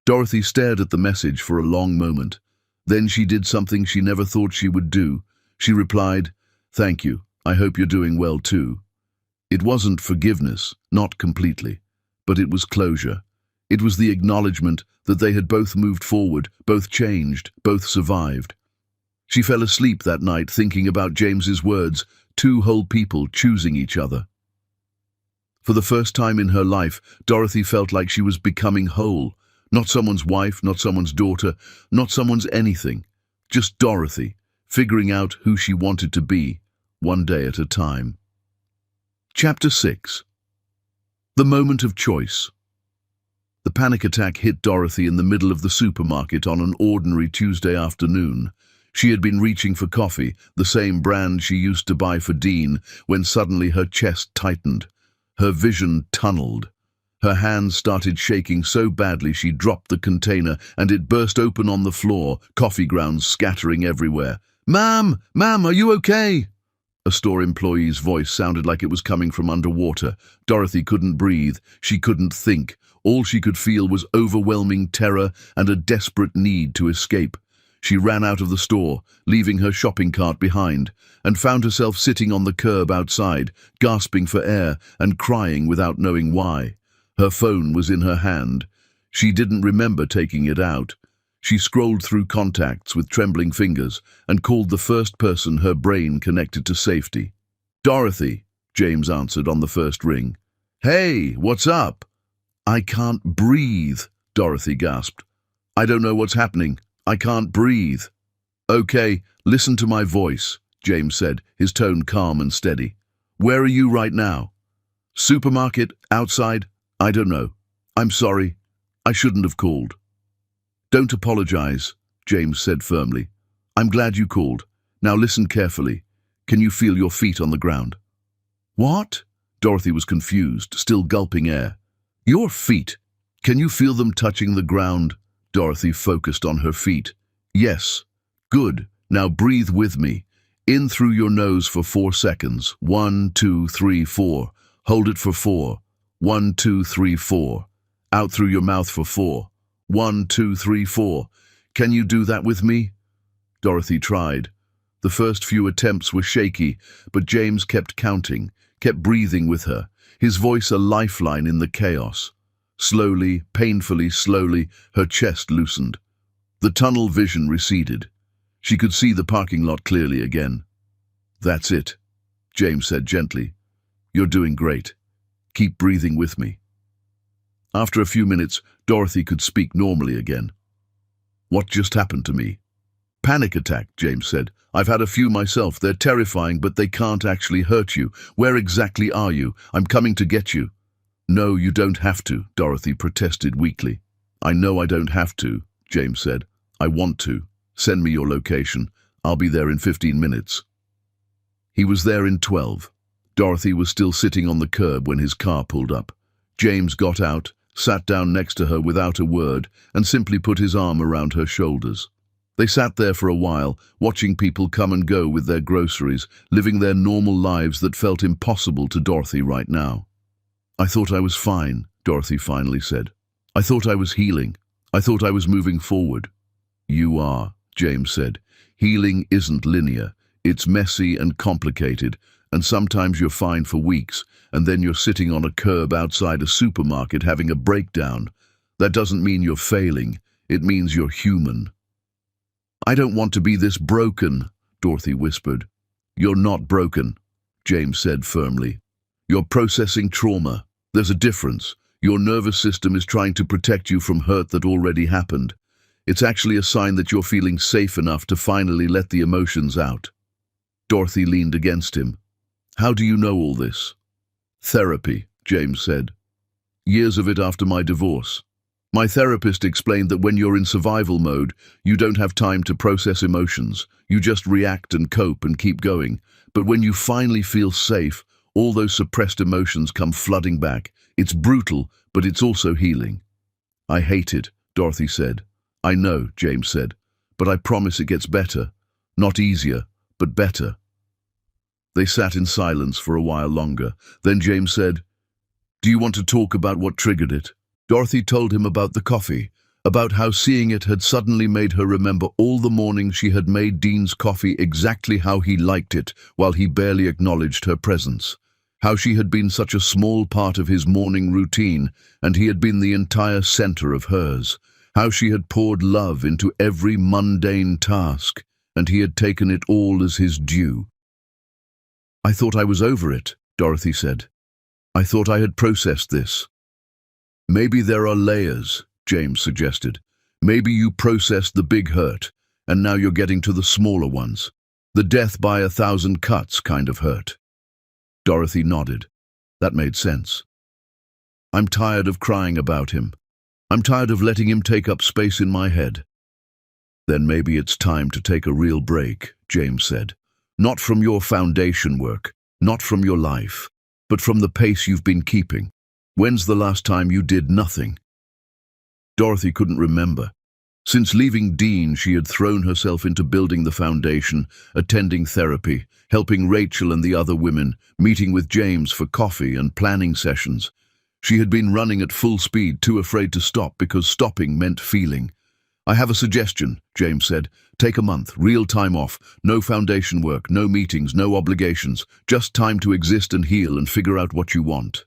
Dorothy stared at the message for a long moment. Then she did something she never thought she would do. She replied, "Thank you. I hope you're doing well too." It wasn't forgiveness, not completely, but it was closure. It was the acknowledgement that they had both moved forward, both changed, both survived. She fell asleep that night thinking about James's words, two whole people choosing each other. For the first time in her life, Dorothy felt like she was becoming whole. Not someone's wife, not someone's daughter, not someone's anything. Just Dorothy, figuring out who she wanted to be, one day at a time. Chapter 6. The moment of choice. The panic attack hit Dorothy in the middle of the supermarket on an ordinary Tuesday afternoon. She had been reaching for coffee, the same brand she used to buy for Dean, when suddenly her chest tightened. Her vision tunneled. Her hands started shaking so badly she dropped the container and it burst open on the floor, coffee grounds scattering everywhere. "Ma'am! Ma'am, are you okay?" A store employee's voice sounded like it was coming from underwater. Dorothy couldn't breathe. She couldn't think. All she could feel was overwhelming terror and a desperate need to escape. She ran out of the store, leaving her shopping cart behind, and found herself sitting on the curb outside, gasping for air and crying without knowing why. Her phone was in her hand. She didn't remember taking it out. She scrolled through contacts with trembling fingers and called the first person her brain connected to safety. "Dorothy," James answered on the first ring. "Hey, what's up?" "I can't breathe," Dorothy gasped. "I don't know what's happening. I can't breathe." "Okay, listen to my voice," James said, his tone calm and steady. "Where are you right now?" "Supermarket? Outside? I don't know. I'm sorry. I shouldn't have called." "Don't apologize," James said firmly. "I'm glad you called. Now listen carefully. Can you feel your feet on the ground?" "What?" Dorothy was confused, still gulping air. "Your feet. Can you feel them touching the ground?" Dorothy focused on her feet. "Yes. Good. Now breathe with me. In through your nose for 4 seconds. 1, 2, 3, 4. Hold it for 4. 1, 2, 3, 4. Out through your mouth for 4. 1, 2, 3, 4. Can you do that with me?" Dorothy tried. The first few attempts were shaky, but James kept counting, kept breathing with her, his voice a lifeline in the chaos. Slowly, painfully slowly, her chest loosened. The tunnel vision receded. She could see the parking lot clearly again. "That's it," James said gently. "You're doing great. Keep breathing with me." After a few minutes, Dorothy could speak normally again. "What just happened to me?" "Panic attack," James said. "I've had a few myself. They're terrifying, but they can't actually hurt you. Where exactly are you? I'm coming to get you." "No, you don't have to," Dorothy protested weakly. "I know I don't have to," James said. "I want to. Send me your location. I'll be there in 15 minutes. He was there in 12. Dorothy was still sitting on the curb when his car pulled up. James got out, sat down next to her without a word, and simply put his arm around her shoulders. They sat there for a while, watching people come and go with their groceries, living their normal lives that felt impossible to Dorothy right now. "I thought I was fine," Dorothy finally said. "I thought I was healing. I thought I was moving forward." "You are," James said. "Healing isn't linear. It's messy and complicated, and sometimes you're fine for weeks, and then you're sitting on a curb outside a supermarket having a breakdown. That doesn't mean you're failing. It means you're human." "I don't want to be this broken," Dorothy whispered. "You're not broken," James said firmly. "You're processing trauma. There's a difference. Your nervous system is trying to protect you from hurt that already happened. It's actually a sign that you're feeling safe enough to finally let the emotions out." Dorothy leaned against him. "How do you know all this?" "Therapy," James said. "Years of it after my divorce. My therapist explained that when you're in survival mode, you don't have time to process emotions. You just react and cope and keep going. But when you finally feel safe, all those suppressed emotions come flooding back. It's brutal, but it's also healing." "I hate it," Dorothy said. "I know," James said, "but I promise it gets better. Not easier, but better." They sat in silence for a while longer. Then James said, "Do you want to talk about what triggered it?" Dorothy told him about the coffee, about how seeing it had suddenly made her remember all the mornings she had made Dean's coffee exactly how he liked it, while he barely acknowledged her presence. How she had been such a small part of his morning routine, and he had been the entire center of hers. How she had poured love into every mundane task, and he had taken it all as his due. "I thought I was over it," Dorothy said. "I thought I had processed this." "Maybe there are layers," James suggested. "Maybe you processed the big hurt, and now you're getting to the smaller ones. The death by 1,000 cuts kind of hurt." Dorothy nodded. That made sense. I'm tired of crying about him. I'm tired of letting him take up space in my head. Then maybe it's time to take a real break, James said. Not from your foundation work, not from your life, but from the pace you've been keeping. When's the last time you did nothing? Dorothy couldn't remember. Since leaving Dean, she had thrown herself into building the foundation, attending therapy, helping Rachel and the other women, meeting with James for coffee and planning sessions. She had been running at full speed, too afraid to stop because stopping meant feeling. I have a suggestion, James said. Take a month, real time off, no foundation work, no meetings, no obligations, just time to exist and heal and figure out what you want.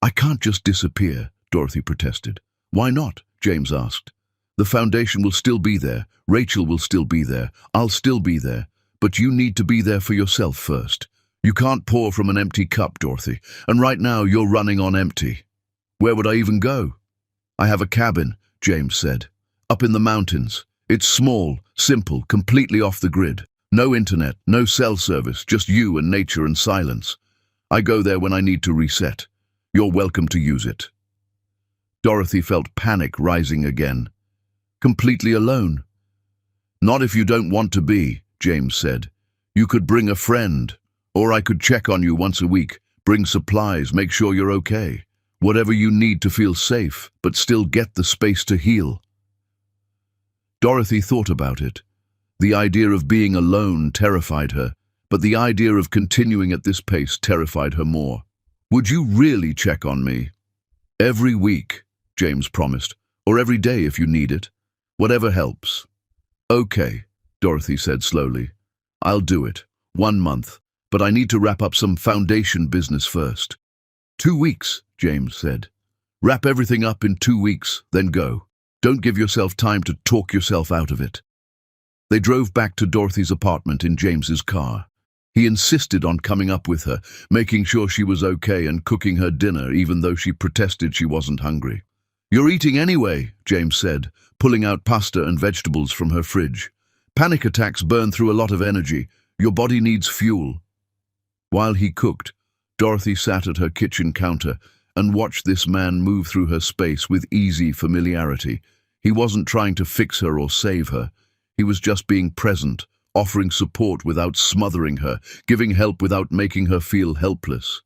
I can't just disappear, Dorothy protested. Why not? James asked. The foundation will still be there, Rachel will still be there, I'll still be there, but you need to be there for yourself first. You can't pour from an empty cup, Dorothy, and right now you're running on empty. Where would I even go? I have a cabin, James said. Up in the mountains. It's small, simple, completely off the grid. No internet, no cell service, just you and nature and silence. I go there when I need to reset. You're welcome to use it. Dorothy felt panic rising again. Completely alone. Not if you don't want to be, James said. You could bring a friend, or I could check on you once a week, bring supplies, make sure you're okay. Whatever you need to feel safe, but still get the space to heal. Dorothy thought about it. The idea of being alone terrified her, but the idea of continuing at this pace terrified her more. Would you really check on me? Every week, James promised, or every day if you need it. Whatever helps. Okay, Dorothy said slowly. I'll do it. 1 month, but I need to wrap up some foundation business first. 2 weeks, James said. Wrap everything up in 2 weeks, then go. Don't give yourself time to talk yourself out of it. They drove back to Dorothy's apartment in James's car. He insisted on coming up with her, making sure she was okay and cooking her dinner even though she protested she wasn't hungry. You're eating anyway, James said, pulling out pasta and vegetables from her fridge. Panic attacks burn through a lot of energy. Your body needs fuel. While he cooked, Dorothy sat at her kitchen counter and watched this man move through her space with easy familiarity. He wasn't trying to fix her or save her. He was just being present, offering support without smothering her, giving help without making her feel helpless.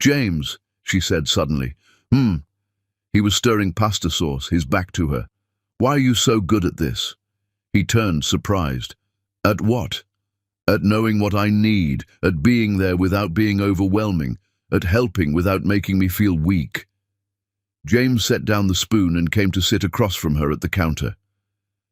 James, she said suddenly. He was stirring pasta sauce, his back to her. Why are you so good at this? He turned, surprised. At what? At knowing what I need, at being there without being overwhelming, at helping without making me feel weak. James set down the spoon and came to sit across from her at the counter.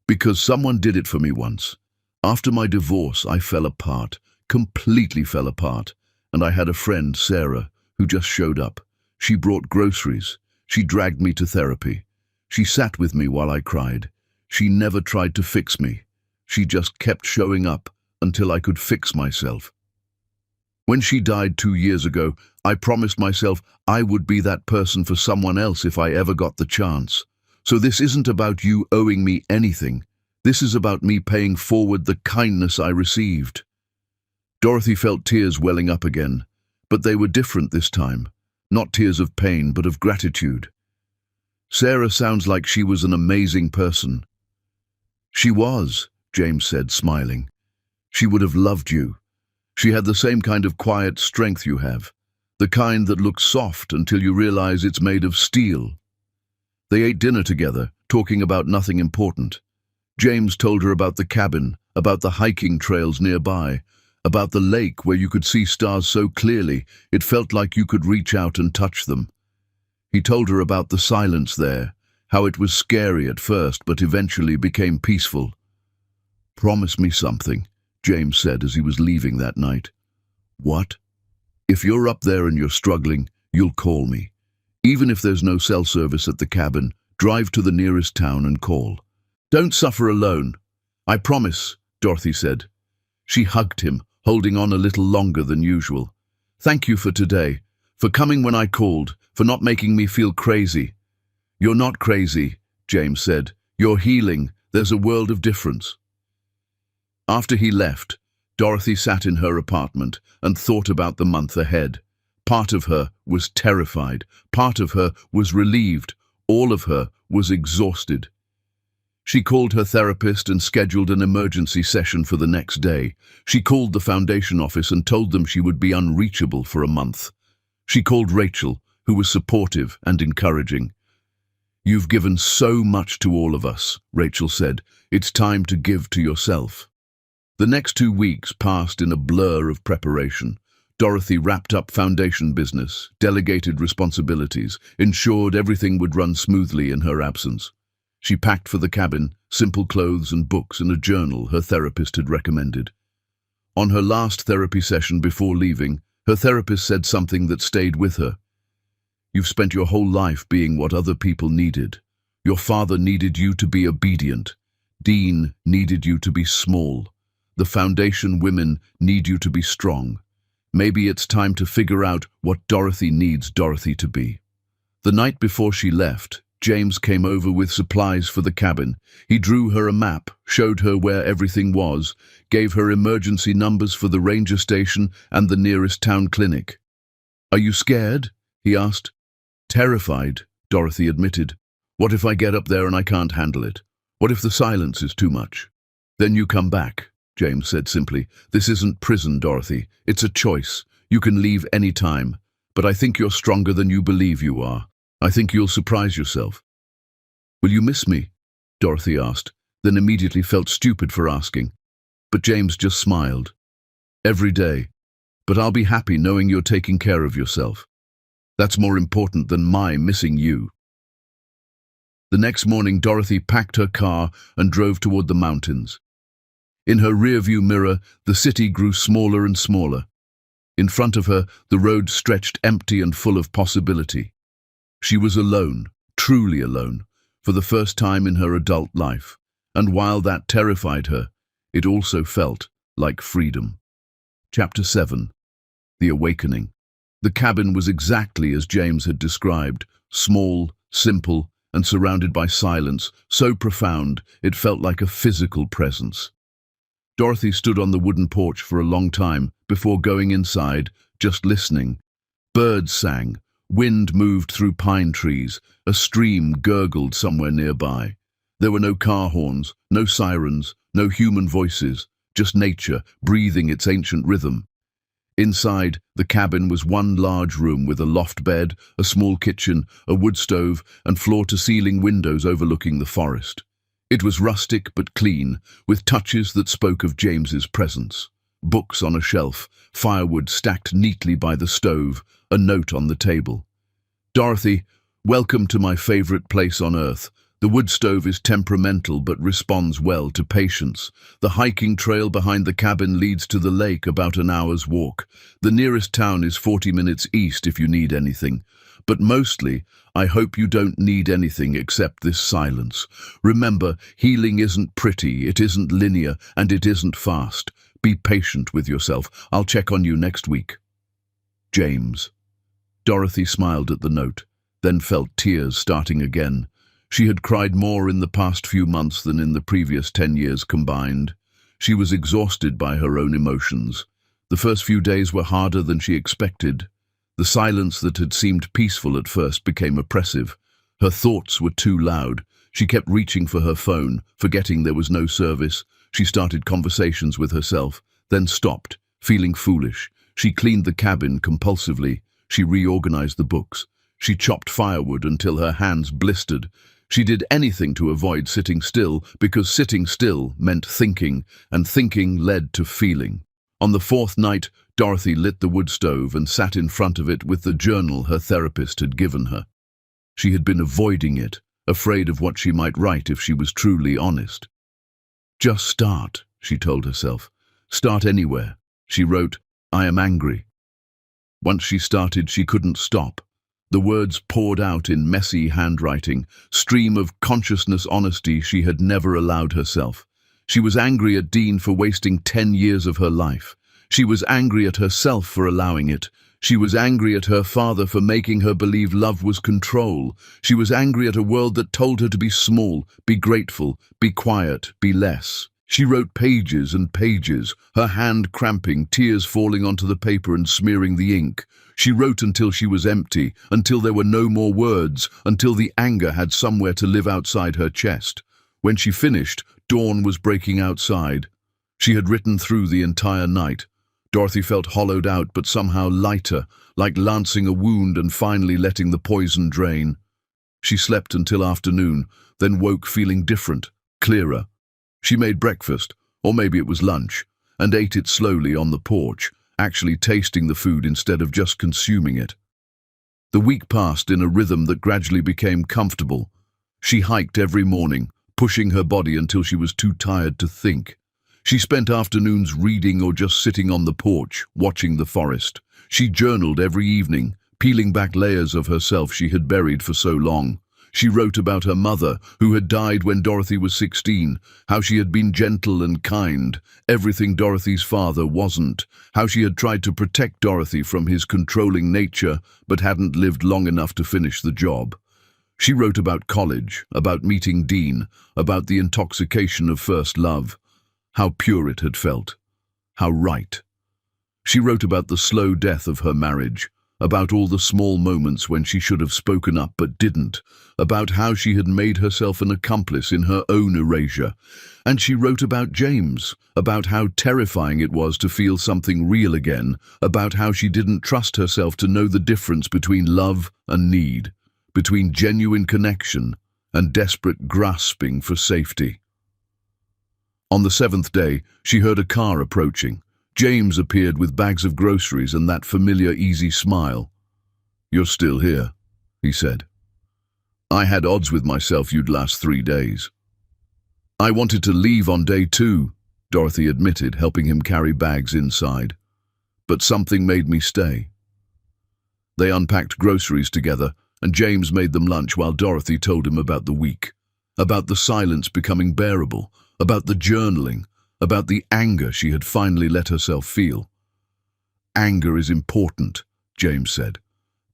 Because someone did it for me once. After my divorce, I fell apart, completely fell apart, and I had a friend, Sarah, who just showed up. She brought groceries. She dragged me to therapy. She sat with me while I cried. She never tried to fix me. She just kept showing up until I could fix myself. When she died 2 years ago, I promised myself I would be that person for someone else if I ever got the chance. So this isn't about you owing me anything. This is about me paying forward the kindness I received. Dorothy felt tears welling up again, but they were different this time. Not tears of pain, but of gratitude. Sarah sounds like she was an amazing person. She was, James said, smiling. She would have loved you. She had the same kind of quiet strength you have, the kind that looks soft until you realize it's made of steel. They ate dinner together, talking about nothing important. James told her about the cabin, about the hiking trails nearby, about the lake where you could see stars so clearly it felt like you could reach out and touch them. He told her about the silence there, how it was scary at first but eventually became peaceful. Promise me something, James said as he was leaving that night. What? If you're up there and you're struggling, you'll call me. Even if there's no cell service at the cabin, drive to the nearest town and call. Don't suffer alone. I promise, Dorothy said. She hugged him, holding on a little longer than usual. Thank you for today, for coming when I called, for not making me feel crazy. You're not crazy, James said. You're healing. There's a world of difference. After he left, Dorothy sat in her apartment and thought about the month ahead. Part of her was terrified. Part of her was relieved. All of her was exhausted. She called her therapist and scheduled an emergency session for the next day. She called the foundation office and told them she would be unreachable for a month. She called Rachel, who was supportive and encouraging. "You've given so much to all of us," Rachel said. "It's time to give to yourself." The next 2 weeks passed in a blur of preparation. Dorothy wrapped up foundation business, delegated responsibilities, ensured everything would run smoothly in her absence. She packed for the cabin simple clothes and books and a journal her therapist had recommended. On her last therapy session before leaving, her therapist said something that stayed with her. "You've spent your whole life being what other people needed. Your father needed you to be obedient. Dean needed you to be small. The foundation women need you to be strong. Maybe it's time to figure out what Dorothy needs Dorothy to be." The night before she left, James came over with supplies for the cabin. He drew her a map, showed her where everything was, gave her emergency numbers for the ranger station and the nearest town clinic. "Are you scared?" he asked. "Terrified," Dorothy admitted. "What if I get up there and I can't handle it? What if the silence is too much?" "Then you come back," James said simply. "This isn't prison, Dorothy. It's a choice. You can leave any time. But I think you're stronger than you believe you are. I think you'll surprise yourself." "Will you miss me?" Dorothy asked, then immediately felt stupid for asking. But James just smiled. "Every day. But I'll be happy knowing you're taking care of yourself. That's more important than my missing you." The next morning, Dorothy packed her car and drove toward the mountains. In her rearview mirror, the city grew smaller and smaller. In front of her, the road stretched empty and full of possibility. She was alone, truly alone, for the first time in her adult life, and while that terrified her, it also felt like freedom. Chapter 7. The Awakening. The cabin was exactly as James had described, small, simple, and surrounded by silence, so profound it felt like a physical presence. Dorothy stood on the wooden porch for a long time before going inside, just listening. Birds sang. Wind moved through pine trees. A stream gurgled somewhere nearby. There were no car horns, no sirens, no human voices, just nature breathing its ancient rhythm. Inside, the cabin was one large room with a loft bed, a small kitchen, a wood stove, and floor-to-ceiling windows overlooking the forest. It was rustic but clean, with touches that spoke of James's presence. Books on a shelf, firewood stacked neatly by the stove, a note on the table. "Dorothy, welcome to my favorite place on earth. The wood stove is temperamental but responds well to patience. The hiking trail behind the cabin leads to the lake about an hour's walk. The nearest town is 40 minutes east if you need anything. But mostly, I hope you don't need anything except this silence. Remember, healing isn't pretty, it isn't linear, and it isn't fast. Be patient with yourself. I'll check on you next week. James." Dorothy smiled at the note, then felt tears starting again. She had cried more in the past few months than in the previous 10 years combined. She was exhausted by her own emotions. The first few days were harder than she expected. The silence that had seemed peaceful at first became oppressive. Her thoughts were too loud. She kept reaching for her phone, forgetting there was no service. She started conversations with herself, then stopped, feeling foolish. She cleaned the cabin compulsively. She reorganized the books. She chopped firewood until her hands blistered. She did anything to avoid sitting still, because sitting still meant thinking, and thinking led to feeling. On the fourth night, Dorothy lit the wood stove and sat in front of it with the journal her therapist had given her. She had been avoiding it, afraid of what she might write if she was truly honest. "Just start," she told herself. "Start anywhere." She wrote, "I am angry." Once she started, she couldn't stop. The words poured out in messy handwriting, stream of consciousness honesty she had never allowed herself. She was angry at Dean for wasting 10 years of her life. She was angry at herself for allowing it. She was angry at her father for making her believe love was control. She was angry at a world that told her to be small, be grateful, be quiet, be less. She wrote pages and pages, her hand cramping, tears falling onto the paper and smearing the ink. She wrote until she was empty, until there were no more words, until the anger had somewhere to live outside her chest. When she finished, dawn was breaking outside. She had written through the entire night. Dorothy felt hollowed out but somehow lighter, like lancing a wound and finally letting the poison drain. She slept until afternoon, then woke feeling different, clearer. She made breakfast, or maybe it was lunch, and ate it slowly on the porch, actually tasting the food instead of just consuming it. The week passed in a rhythm that gradually became comfortable. She hiked every morning, pushing her body until she was too tired to think. She spent afternoons reading or just sitting on the porch, watching the forest. She journaled every evening, peeling back layers of herself she had buried for so long. She wrote about her mother, who had died when Dorothy was 16, how she had been gentle and kind, everything Dorothy's father wasn't, how she had tried to protect Dorothy from his controlling nature but hadn't lived long enough to finish the job. She wrote about college, about meeting Dean, about the intoxication of first love, how pure it had felt, how right. She wrote about the slow death of her marriage, about all the small moments when she should have spoken up but didn't, about how she had made herself an accomplice in her own erasure. And she wrote about James, about how terrifying it was to feel something real again, about how she didn't trust herself to know the difference between love and need, between genuine connection and desperate grasping for safety. On the 7th day, she heard a car approaching. James appeared with bags of groceries and that familiar easy smile. "You're still here," he said. "I had odds with myself you'd last 3 days." "I wanted to leave on day 2, Dorothy admitted, helping him carry bags inside. "But something made me stay." They unpacked groceries together, and James made them lunch while Dorothy told him about the week, about the silence becoming bearable, about the journaling, about the anger she had finally let herself feel. "Anger is important," James said.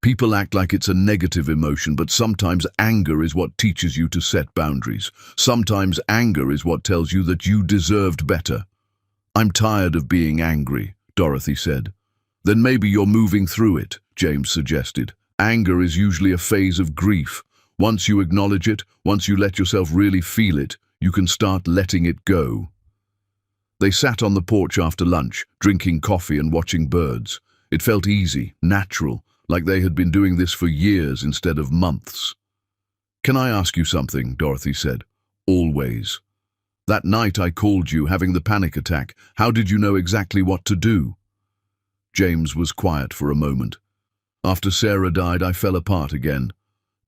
"People act like it's a negative emotion, but sometimes anger is what teaches you to set boundaries. Sometimes anger is what tells you that you deserved better." "I'm tired of being angry," Dorothy said. "Then maybe you're moving through it," James suggested. "Anger is usually a phase of grief. Once you acknowledge it, once you let yourself really feel it, you can start letting it go." They sat on the porch after lunch, drinking coffee and watching birds. It felt easy, natural, like they had been doing this for years instead of months. "Can I ask you something?" Dorothy said. "Always. That night I called you, having the panic attack. How did you know exactly what to do?" James was quiet for a moment. "After Sarah died, I fell apart again.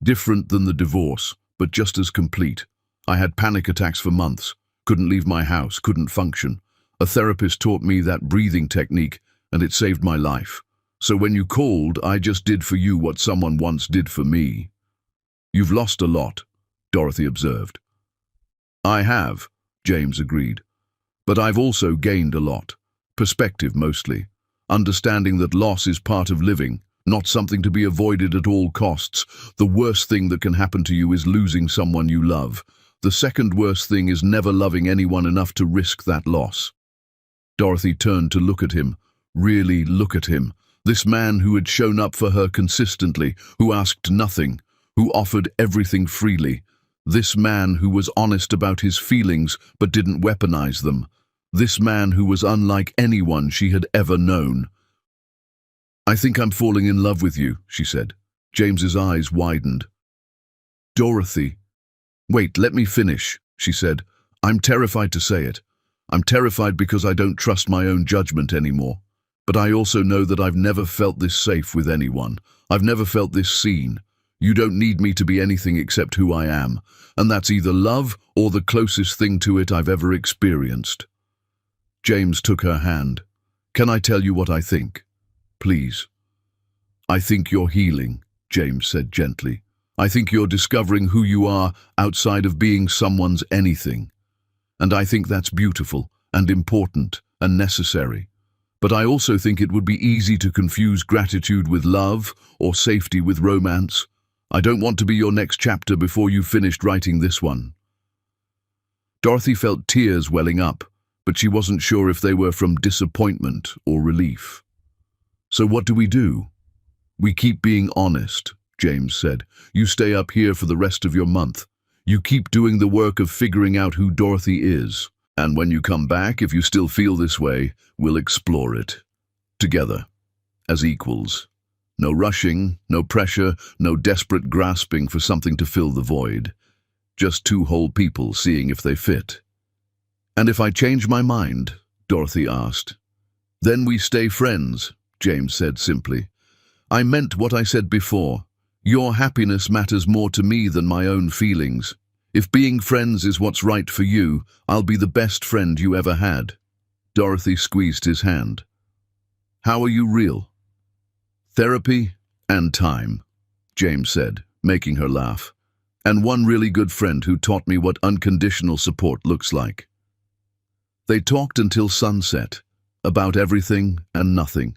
Different than the divorce, but just as complete. I had panic attacks for months. Couldn't leave my house, couldn't function. A therapist taught me that breathing technique, and it saved my life. So when you called, I just did for you what someone once did for me." "You've lost a lot," Dorothy observed. "I have," James agreed. "But I've also gained a lot. Perspective mostly. Understanding that loss is part of living, not something to be avoided at all costs. The worst thing that can happen to you is losing someone you love. The second worst thing is never loving anyone enough to risk that loss." Dorothy turned to look at him, really look at him. This man who had shown up for her consistently, who asked nothing, who offered everything freely. This man who was honest about his feelings but didn't weaponize them. This man who was unlike anyone she had ever known. "I think I'm falling in love with you," she said. James's eyes widened. "Dorothy." "Wait, let me finish," she said. "I'm terrified to say it. I'm terrified because I don't trust my own judgment anymore. But I also know that I've never felt this safe with anyone. I've never felt this seen. You don't need me to be anything except who I am, and that's either love or the closest thing to it I've ever experienced." James took her hand. "Can I tell you what I think? Please." "I think you're healing," James said gently. "I think you're discovering who you are outside of being someone's anything. And I think that's beautiful and important and necessary. But I also think it would be easy to confuse gratitude with love or safety with romance. I don't want to be your next chapter before you've finished writing this one." Dorothy felt tears welling up, but she wasn't sure if they were from disappointment or relief. "So what do we do?" "We keep being honest," James said. "You stay up here for the rest of your month. You keep doing the work of figuring out who Dorothy is. And when you come back, if you still feel this way, we'll explore it. Together, as equals. No rushing, no pressure, no desperate grasping for something to fill the void. Just two whole people seeing if they fit." "And if I change my mind?" Dorothy asked. "Then we stay friends," James said simply. "I meant what I said before. Your happiness matters more to me than my own feelings. If being friends is what's right for you, I'll be the best friend you ever had." Dorothy squeezed his hand. "How are you real?" "Therapy and time," James said, making her laugh. "And one really good friend who taught me what unconditional support looks like." They talked until sunset, about everything and nothing.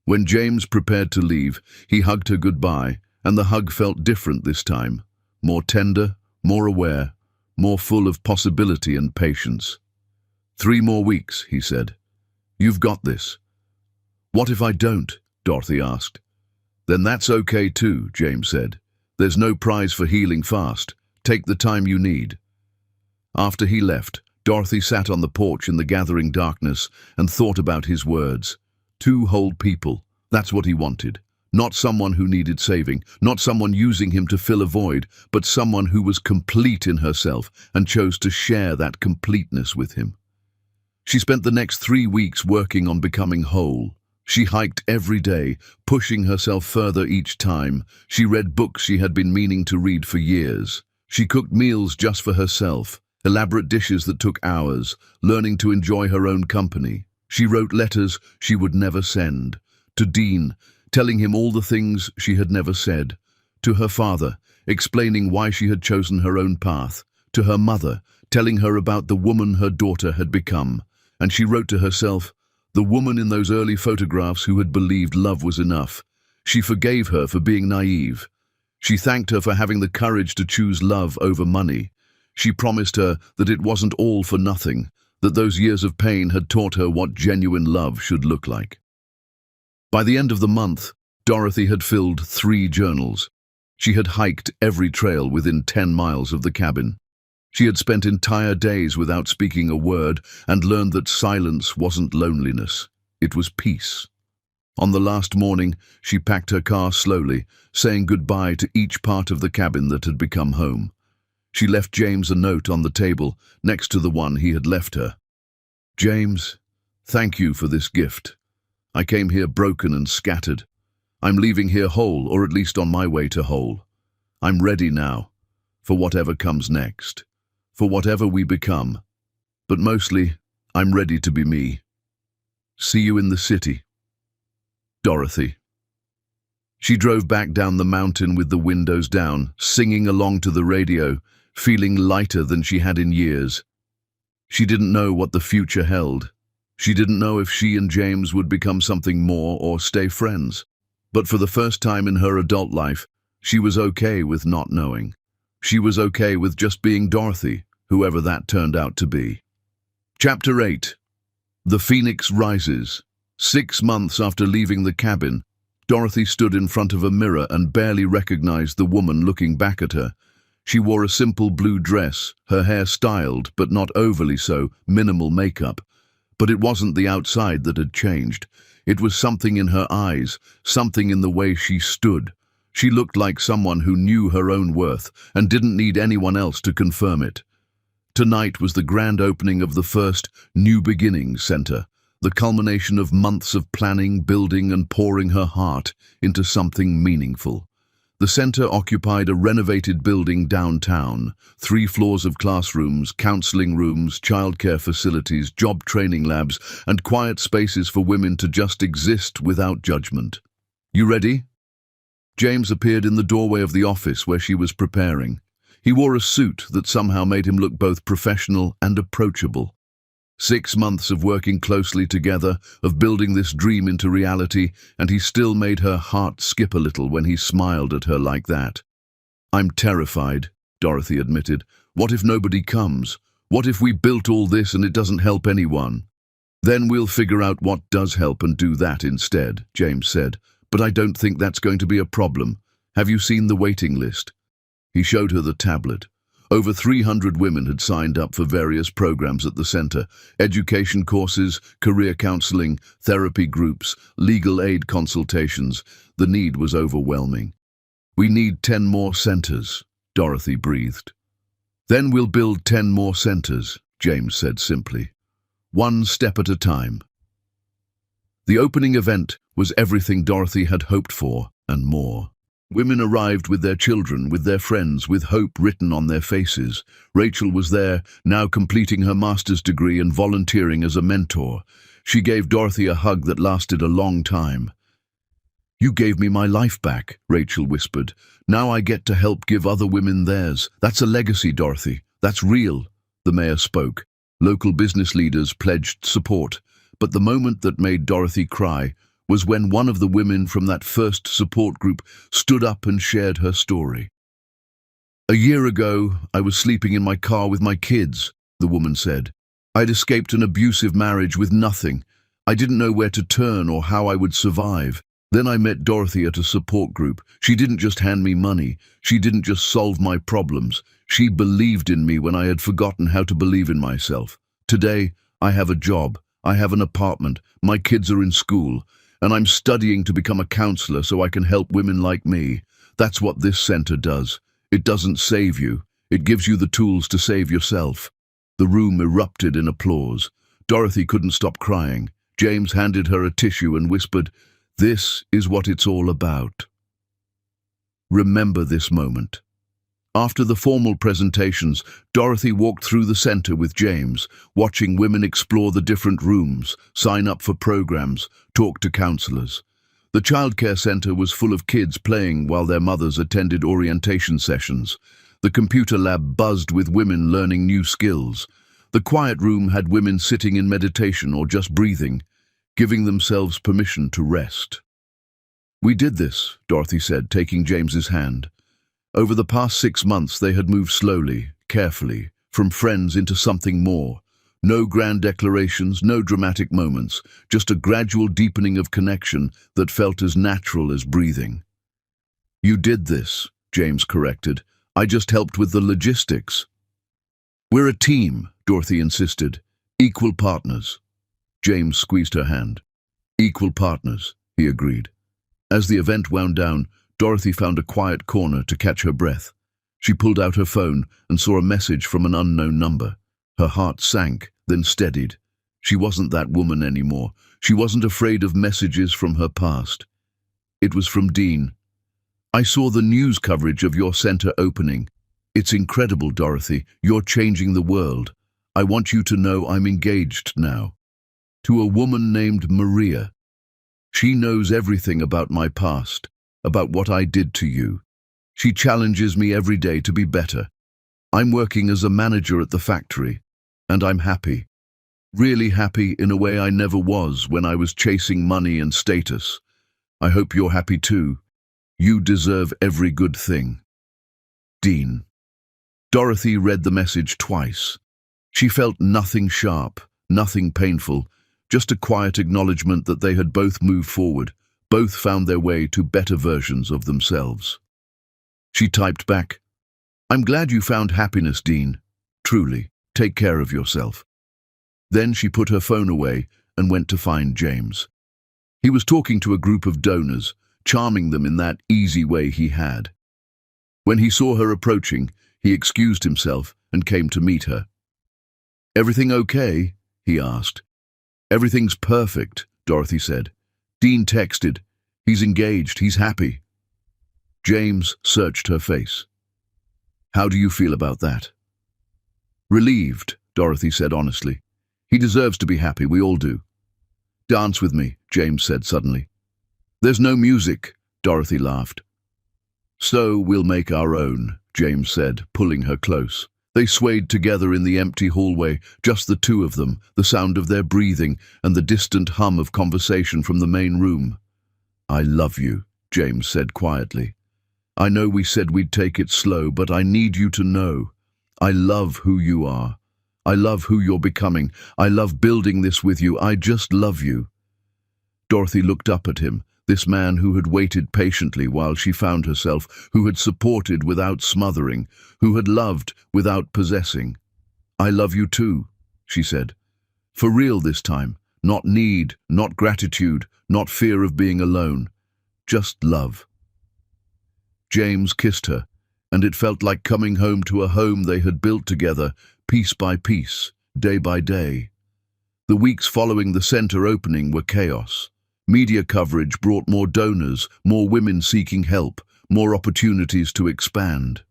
When James prepared to leave, he hugged her goodbye, and the hug felt different this time, more tender, more aware, more full of possibility and patience. "3 more weeks," he said. "You've got this." "What if I don't?" Dorothy asked. "Then that's okay too," James said. "There's no prize for healing fast. Take the time you need." After he left, Dorothy sat on the porch in the gathering darkness and thought about his words. 2 whole people, that's what he wanted. Not someone who needed saving, not someone using him to fill a void, but someone who was complete in herself and chose to share that completeness with him. She spent the next 3 weeks working on becoming whole. She hiked every day, pushing herself further each time. She read books she had been meaning to read for years. She cooked meals just for herself, elaborate dishes that took hours, learning to enjoy her own company. She wrote letters she would never send. To Dean, telling him all the things she had never said. To her father, explaining why she had chosen her own path. To her mother, telling her about the woman her daughter had become. And she wrote to herself, the woman in those early photographs who had believed love was enough. She forgave her for being naive. She thanked her for having the courage to choose love over money. She promised her that it wasn't all for nothing, that those years of pain had taught her what genuine love should look like. By the end of the month, Dorothy had filled 3 journals. She had hiked every trail within 10 miles of the cabin. She had spent entire days without speaking a word and learned that silence wasn't loneliness, it was peace. On the last morning, she packed her car slowly, saying goodbye to each part of the cabin that had become home. She left James a note on the table, next to the one he had left her. "James, thank you for this gift. I came here broken and scattered. I'm leaving here whole, or at least on my way to whole. I'm ready now, for whatever comes next, for whatever we become. But mostly, I'm ready to be me. See you in the city. Dorothy." She drove back down the mountain with the windows down, singing along to the radio, feeling lighter than she had in years. She didn't know what the future held. She didn't know if she and James would become something more or stay friends. But for the first time in her adult life, she was okay with not knowing. She was okay with just being Dorothy, whoever that turned out to be. Chapter 8. The Phoenix Rises. 6 months after leaving the cabin, Dorothy stood in front of a mirror and barely recognized the woman looking back at her. She wore a simple blue dress, her hair styled, but not overly so, minimal makeup. But it wasn't the outside that had changed. It was something in her eyes, something in the way she stood. She looked like someone who knew her own worth and didn't need anyone else to confirm it. Tonight was the grand opening of the first New Beginnings Center, the culmination of months of planning, building, and pouring her heart into something meaningful. The center occupied a renovated building downtown, 3 floors of classrooms, counseling rooms, childcare facilities, job training labs, and quiet spaces for women to just exist without judgment. "You ready?" James appeared in the doorway of the office where she was preparing. He wore a suit that somehow made him look both professional and approachable. 6 months of working closely together, of building this dream into reality, and he still made her heart skip a little when he smiled at her like that. "I'm terrified," Dorothy admitted. "What if nobody comes? What if we built all this and it doesn't help anyone? Then we'll figure out what does help and do that instead, James said. But I don't think that's going to be a problem. Have you seen the waiting list? He showed her the tablet. Over 300 women had signed up for various programs at the center: education courses, career counseling, therapy groups, legal aid consultations. The need was overwhelming. We need 10 more centers, Dorothy breathed. Then we'll build 10 more centers, James said simply. One step at a time. The opening event was everything Dorothy had hoped for and more. Women arrived with their children, with their friends, with hope written on their faces. Rachel was there, now completing her master's degree and volunteering as a mentor. She gave Dorothy a hug that lasted a long time. "You gave me my life back," Rachel whispered. "Now I get to help give other women theirs. That's a legacy, Dorothy. That's real." The mayor spoke. Local business leaders pledged support. But the moment that made Dorothy cry was when one of the women from that first support group stood up and shared her story. "A year ago, I was sleeping in my car with my kids," the woman said. "I'd escaped an abusive marriage with nothing. I didn't know where to turn or how I would survive. Then I met Dorothy at a support group. She didn't just hand me money. She didn't just solve my problems. She believed in me when I had forgotten how to believe in myself. Today, I have a job. I have an apartment. My kids are in school. And I'm studying to become a counselor so I can help women like me. That's what this center does. It doesn't save you. It gives you the tools to save yourself." The room erupted in applause. Dorothy couldn't stop crying. James handed her a tissue and whispered, "This is what it's all about. Remember this moment." After the formal presentations, Dorothy walked through the center with James, watching women explore the different rooms, sign up for programs, talk to counselors. The childcare center was full of kids playing while their mothers attended orientation sessions. The computer lab buzzed with women learning new skills. The quiet room had women sitting in meditation or just breathing, giving themselves permission to rest. "We did this," Dorothy said, taking James's hand. Over the past 6 months, they had moved slowly, carefully, from friends into something more. No grand declarations, no dramatic moments, just a gradual deepening of connection that felt as natural as breathing. "You did this," James corrected. "I just helped with the logistics." "We're a team," Dorothy insisted. "Equal partners." James squeezed her hand. "Equal partners," he agreed. As the event wound down, Dorothy found a quiet corner to catch her breath. She pulled out her phone and saw a message from an unknown number. Her heart sank, then steadied. She wasn't that woman anymore. She wasn't afraid of messages from her past. It was from Dean. "I saw the news coverage of your center opening. It's incredible, Dorothy. You're changing the world. I want you to know I'm engaged now. To a woman named Maria. She knows everything about my past, about what I did to you. She challenges me every day to be better. I'm working as a manager at the factory, and I'm happy. Really happy in a way I never was when I was chasing money and status. I hope you're happy too. You deserve every good thing. Dean." Dorothy read the message twice. She felt nothing sharp, nothing painful, just a quiet acknowledgement that they had both moved forward, both found their way to better versions of themselves. She typed back, "I'm glad you found happiness, Dean. Truly, take care of yourself." Then she put her phone away and went to find James. He was talking to a group of donors, charming them in that easy way he had. When he saw her approaching, he excused himself and came to meet her. "Everything okay?" he asked. "Everything's perfect," Dorothy said. "Dean texted. He's engaged. He's happy." James searched her face. "How do you feel about that?" "Relieved," Dorothy said honestly. "He deserves to be happy. We all do." "Dance with me," James said suddenly. "There's no music," Dorothy laughed. "So we'll make our own," James said, pulling her close. They swayed together in the empty hallway, just the two of them, the sound of their breathing and the distant hum of conversation from the main room. "I love you," James said quietly. "I know we said we'd take it slow, but I need you to know. I love who you are. I love who you're becoming. I love building this with you. I just love you." Dorothy looked up at him, this man who had waited patiently while she found herself, who had supported without smothering, who had loved without possessing. "I love you too," she said. "For real this time. Not need, not gratitude, not fear of being alone. Just love." James kissed her, and it felt like coming home to a home they had built together, piece by piece, day by day. The weeks following the center opening were chaos. Media coverage brought more donors, more women seeking help, more opportunities to expand.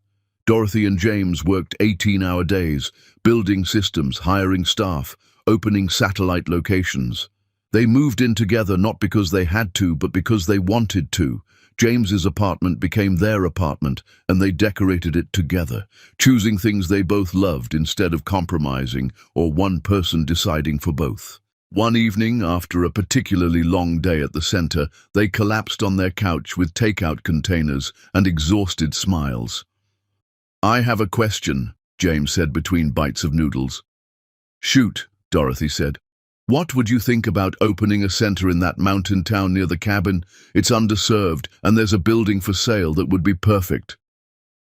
Dorothy and James worked 18-hour days, building systems, hiring staff, opening satellite locations. They moved in together not because they had to, but because they wanted to. James's apartment became their apartment, and they decorated it together, choosing things they both loved instead of compromising or one person deciding for both. One evening, after a particularly long day at the center, they collapsed on their couch with takeout containers and exhausted smiles. "I have a question," James said between bites of noodles. "Shoot," Dorothy said. "What would you think about opening a center in that mountain town near the cabin? It's underserved, and there's a building for sale that would be perfect."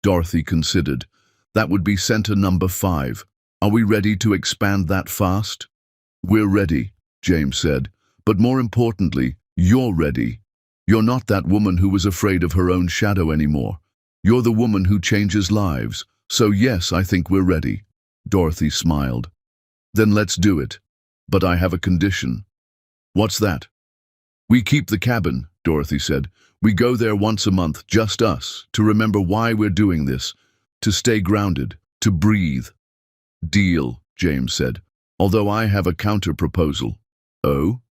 Dorothy considered. "That would be center number 5. Are we ready to expand that fast?" "We're ready," James said. "But more importantly, you're ready. You're not that woman who was afraid of her own shadow anymore. You're the woman who changes lives. So yes, I think we're ready." Dorothy smiled. "Then let's do it. But I have a condition." "What's that?" "We keep the cabin," Dorothy said. "We go there once a month, just us, to remember why we're doing this, to stay grounded, to breathe." "Deal," James said. "Although I have a counter-proposal." "Oh?"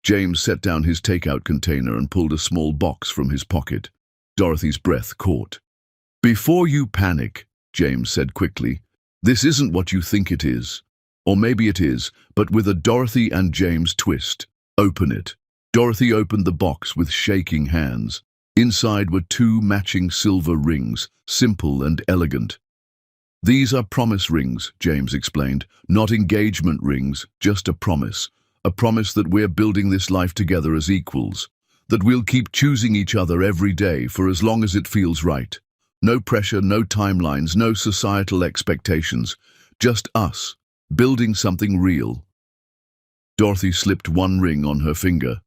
James set down his takeout container and pulled a small box from his pocket. Dorothy's breath caught. "Before you panic," James said quickly, "this isn't what you think it is. Or maybe it is, but with a Dorothy and James twist. Open it." Dorothy opened the box with shaking hands. Inside were 2 matching silver rings, simple and elegant. "These are promise rings," James explained. "Not engagement rings, just a promise. A promise that we're building this life together as equals. That we'll keep choosing each other every day for as long as it feels right. No pressure, no timelines, no societal expectations. Just us, building something real." Dorothy slipped one ring on her finger.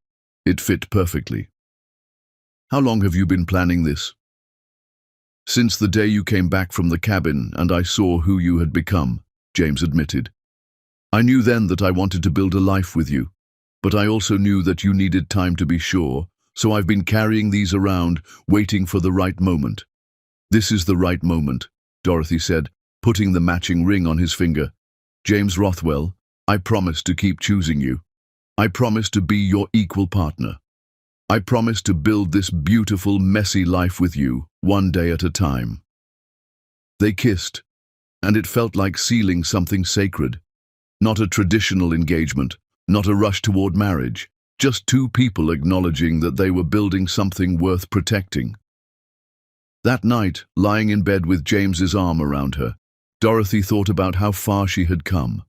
It fit perfectly. "How long have you been planning this?" "Since the day you came back from the cabin and I saw who you had become," James admitted. "I knew then that I wanted to build a life with you, but I also knew that you needed time to be sure, so I've been carrying these around, waiting for the right moment." "This is the right moment," Dorothy said, putting the matching ring on his finger. "James Rothwell, I promise to keep choosing you. I promise to be your equal partner. I promise to build this beautiful, messy life with you, one day at a time." They kissed, and it felt like sealing something sacred. Not a traditional engagement, not a rush toward marriage, just 2 people acknowledging that they were building something worth protecting. That night, lying in bed with James's arm around her, Dorothy thought about how far she had come.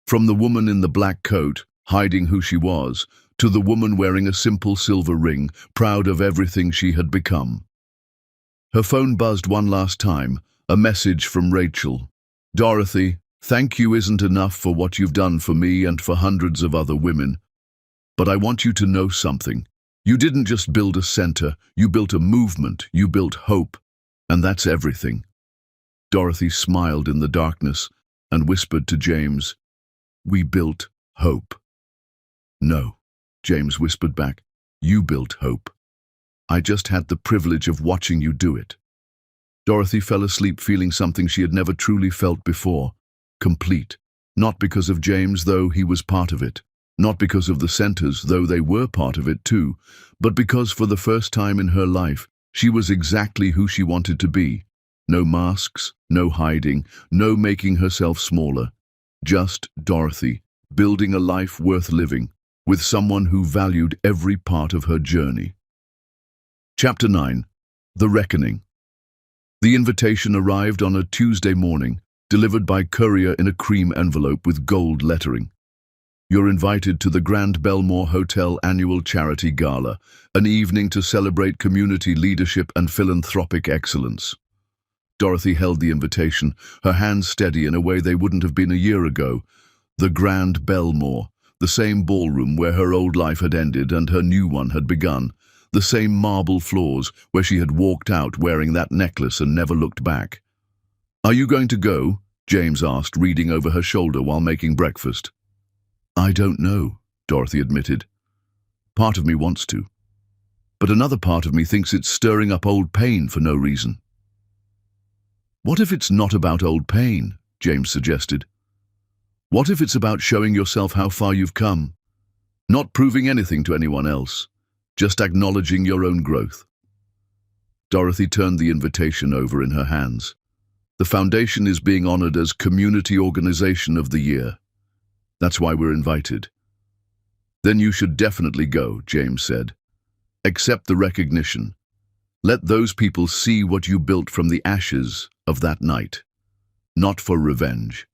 From the woman in the black coat, hiding who she was, to the woman wearing a simple silver ring, proud of everything she had become. Her phone buzzed one last time, a message from Rachel. "Dorothy, thank you isn't enough for what you've done for me and for hundreds of other women. But I want you to know something. You didn't just build a center, you built a movement, you built hope, and that's everything." Dorothy smiled in the darkness and whispered to James, "We built hope." "No," James whispered back, "you built hope. I just had the privilege of watching you do it." Dorothy fell asleep feeling something she had never truly felt before, complete. Not because of James, though he was part of it. Not because of the centers, though they were part of it too, but because for the first time in her life, she was exactly who she wanted to be. No masks, no hiding, no making herself smaller. Just Dorothy, building a life worth living, with someone who valued every part of her journey. Chapter 9. The Reckoning. The invitation arrived on a Tuesday morning, delivered by courier in a cream envelope with gold lettering. You're invited to the Grand Belmore Hotel Annual Charity Gala, an evening to celebrate community leadership and philanthropic excellence. Dorothy held the invitation, her hands steady in a way they wouldn't have been a year ago. The Grand Belmore, the same ballroom where her old life had ended and her new one had begun, the same marble floors where she had walked out wearing that necklace and never looked back. "Are you going to go?" James asked, reading over her shoulder while making breakfast. "I don't know," Dorothy admitted. "Part of me wants to. But another part of me thinks it's stirring up old pain for no reason." "What if it's not about old pain?" James suggested. "What if it's about showing yourself how far you've come? Not proving anything to anyone else, just acknowledging your own growth." Dorothy turned the invitation over in her hands. "The foundation is being honored as Community Organization of the Year. That's why we're invited." "Then you should definitely go," James said. "Accept the recognition. Let those people see what you built from the ashes of that night. Not for revenge,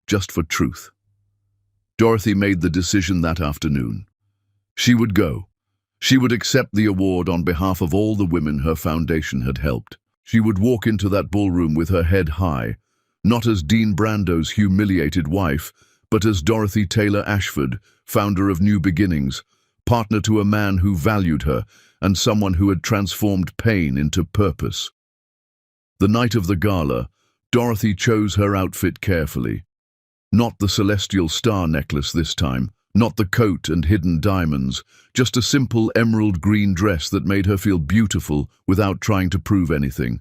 just for truth." Dorothy made the decision that afternoon. She would go. She would accept the award on behalf of all the women her foundation had helped. She would walk into that ballroom with her head high, not as Dean Brando's humiliated wife, but as Dorothy Taylor Ashford, founder of New Beginnings, partner to a man who valued her and someone who had transformed pain into purpose. The night of the gala, Dorothy chose her outfit carefully. Not the celestial star necklace this time, not the coat and hidden diamonds, just a simple emerald green dress that made her feel beautiful without trying to prove anything.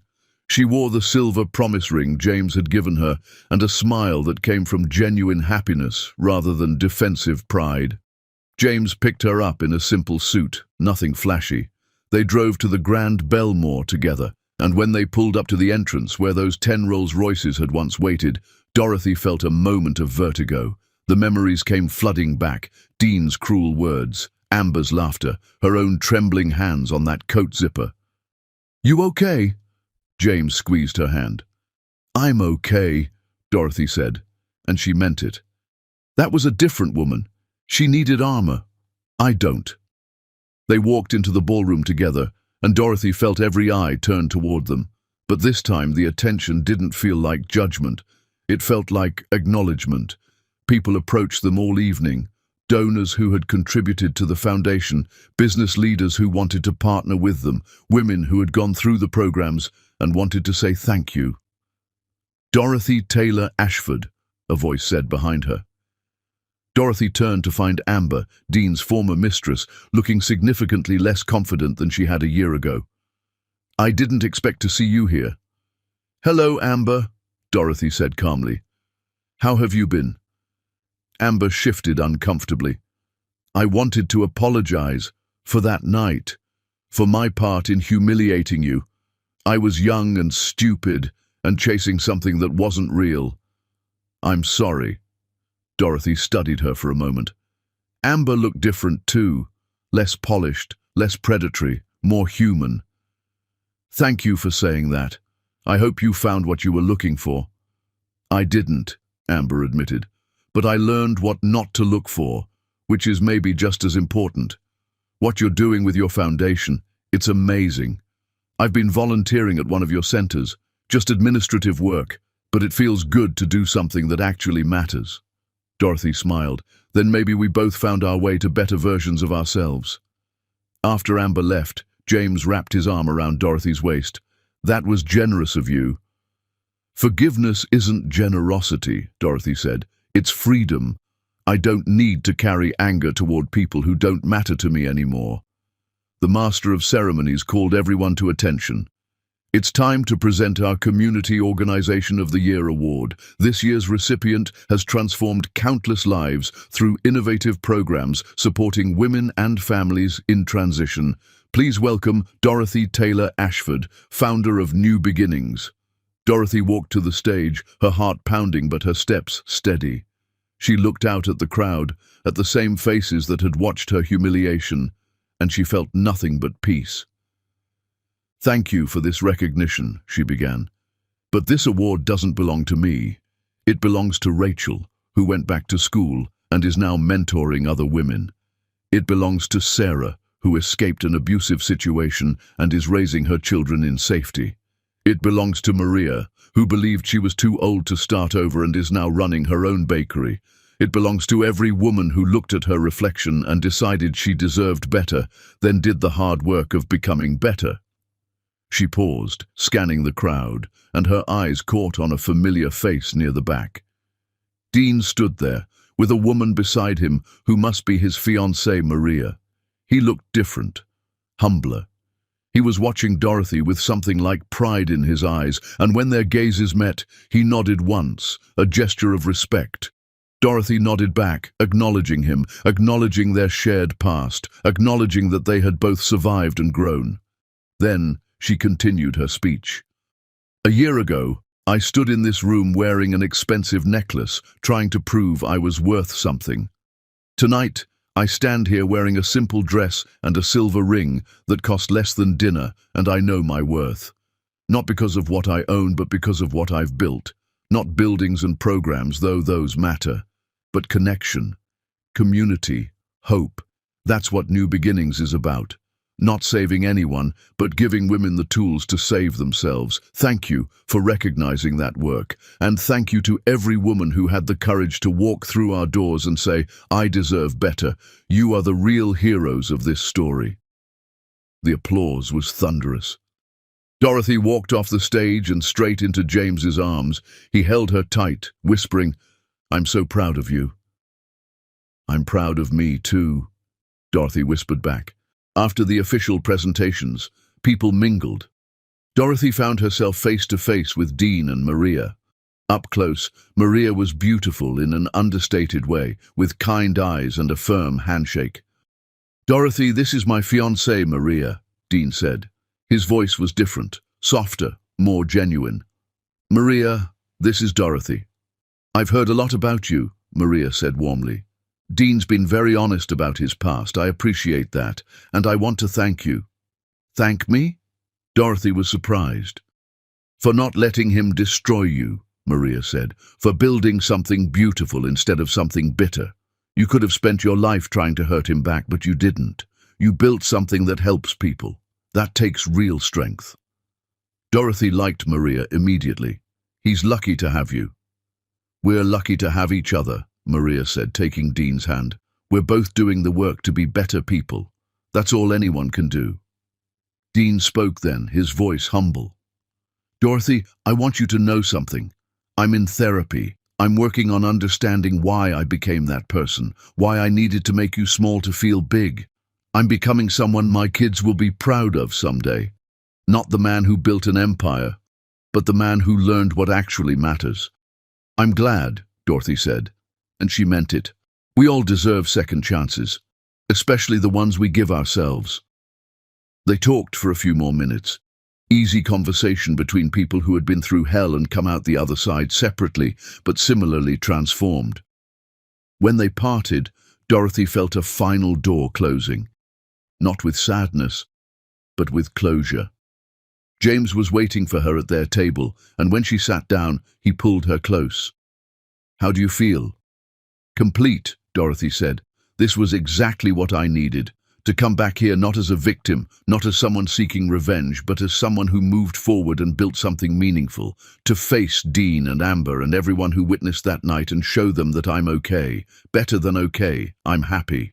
She wore the silver promise ring James had given her and a smile that came from genuine happiness rather than defensive pride. James picked her up in a simple suit, nothing flashy. They drove to the Grand Belmore together, and when they pulled up to the entrance where those 10 Rolls-Royces had once waited, Dorothy felt a moment of vertigo. The memories came flooding back, Dean's cruel words, Amber's laughter, her own trembling hands on that coat zipper. "You okay?" James squeezed her hand. "I'm okay," Dorothy said, and she meant it. That was a different woman. She needed armor. I don't. They walked into the ballroom together, and Dorothy felt every eye turned toward them. But this time the attention didn't feel like judgment. It felt like acknowledgement. People approached them all evening. Donors who had contributed to the foundation, business leaders who wanted to partner with them, women who had gone through the programs and wanted to say thank you. "Dorothy Taylor Ashford," a voice said behind her. Dorothy turned to find Amber, Dean's former mistress, looking significantly less confident than she had a year ago. "I didn't expect to see you here." "Hello, Amber," Dorothy said calmly. "How have you been?" Amber shifted uncomfortably. "I wanted to apologize for that night, for my part in humiliating you. I was young and stupid and chasing something that wasn't real. I'm sorry." Dorothy studied her for a moment. Amber looked different too, less polished, less predatory, more human. "Thank you for saying that. I hope you found what you were looking for." "I didn't," Amber admitted, "but I learned what not to look for, which is maybe just as important. What you're doing with your foundation, it's amazing. I've been volunteering at one of your centers, just administrative work, but it feels good to do something that actually matters." Dorothy smiled. "Then maybe we both found our way to better versions of ourselves." After Amber left, James wrapped his arm around Dorothy's waist. "That was generous of you." "Forgiveness isn't generosity," Dorothy said. "It's freedom. I don't need to carry anger toward people who don't matter to me anymore." The Master of Ceremonies called everyone to attention. "It's time to present our Community Organization of the Year award. This year's recipient has transformed countless lives through innovative programs supporting women and families in transition. Please welcome Dorothy Taylor Ashford, founder of New Beginnings." Dorothy walked to the stage, her heart pounding but her steps steady. She looked out at the crowd, at the same faces that had watched her humiliation, and she felt nothing but peace. "Thank you for this recognition," she began. "But this award doesn't belong to me. It belongs to Rachel, who went back to school and is now mentoring other women. It belongs to Sarah, who escaped an abusive situation and is raising her children in safety. It belongs to Maria, who believed she was too old to start over and is now running her own bakery. It belongs to every woman who looked at her reflection and decided she deserved better, then did the hard work of becoming better. She paused, scanning the crowd, and her eyes caught on a familiar face near the back. Dean stood there, with a woman beside him who must be his fiancée Maria. He looked different, humbler. He was watching Dorothy with something like pride in his eyes, and when their gazes met, he nodded once, a gesture of respect. Dorothy nodded back, acknowledging him, acknowledging their shared past, acknowledging that they had both survived and grown. Then she continued her speech. "A year ago, I stood in this room wearing an expensive necklace, trying to prove I was worth something. Tonight, I stand here wearing a simple dress and a silver ring that cost less than dinner, and I know my worth. Not because of what I own, but because of what I've built. Not buildings and programs, though those matter, but connection, community, hope. That's what New Beginnings is about. Not saving anyone, but giving women the tools to save themselves. Thank you for recognizing that work, and thank you to every woman who had the courage to walk through our doors and say, 'I deserve better.' You are the real heroes of this story." The applause was thunderous. Dorothy walked off the stage and straight into James's arms. He held her tight, whispering, "I'm so proud of you." "I'm proud of me, too," Dorothy whispered back. After the official presentations, people mingled. Dorothy found herself face to face with Dean and Maria. Up close, Maria was beautiful in an understated way, with kind eyes and a firm handshake. "Dorothy, this is my fiancée, Maria," Dean said. His voice was different, softer, more genuine. "Maria, this is Dorothy." "I've heard a lot about you," Maria said warmly. "Dean's been very honest about his past. I appreciate that, and I want to thank you." "Thank me?" Dorothy was surprised. "For not letting him destroy you," Maria said. "For building something beautiful instead of something bitter. You could have spent your life trying to hurt him back, but you didn't. You built something that helps people. That takes real strength." Dorothy liked Maria immediately. "He's lucky to have you." "We're lucky to have each other," Maria said, taking Dean's hand. "We're both doing the work to be better people. That's all anyone can do." Dean spoke then, his voice humble. "Dorothy, I want you to know something. I'm in therapy. I'm working on understanding why I became that person, why I needed to make you small to feel big. I'm becoming someone my kids will be proud of someday. Not the man who built an empire, but the man who learned what actually matters." "I'm glad," Dorothy said. And she meant it. We all deserve second chances, especially the ones we give ourselves. They talked for a few more minutes. Easy conversation between people who had been through hell and come out the other side separately, but similarly transformed. When they parted, Dorothy felt a final door closing. Not with sadness, but with closure. James was waiting for her at their table, and when she sat down, he pulled her close. "How do you feel?" "Complete," Dorothy said. "This was exactly what I needed. To come back here not as a victim, not as someone seeking revenge, but as someone who moved forward and built something meaningful. To face Dean and Amber and everyone who witnessed that night and show them that I'm okay. Better than okay. I'm happy."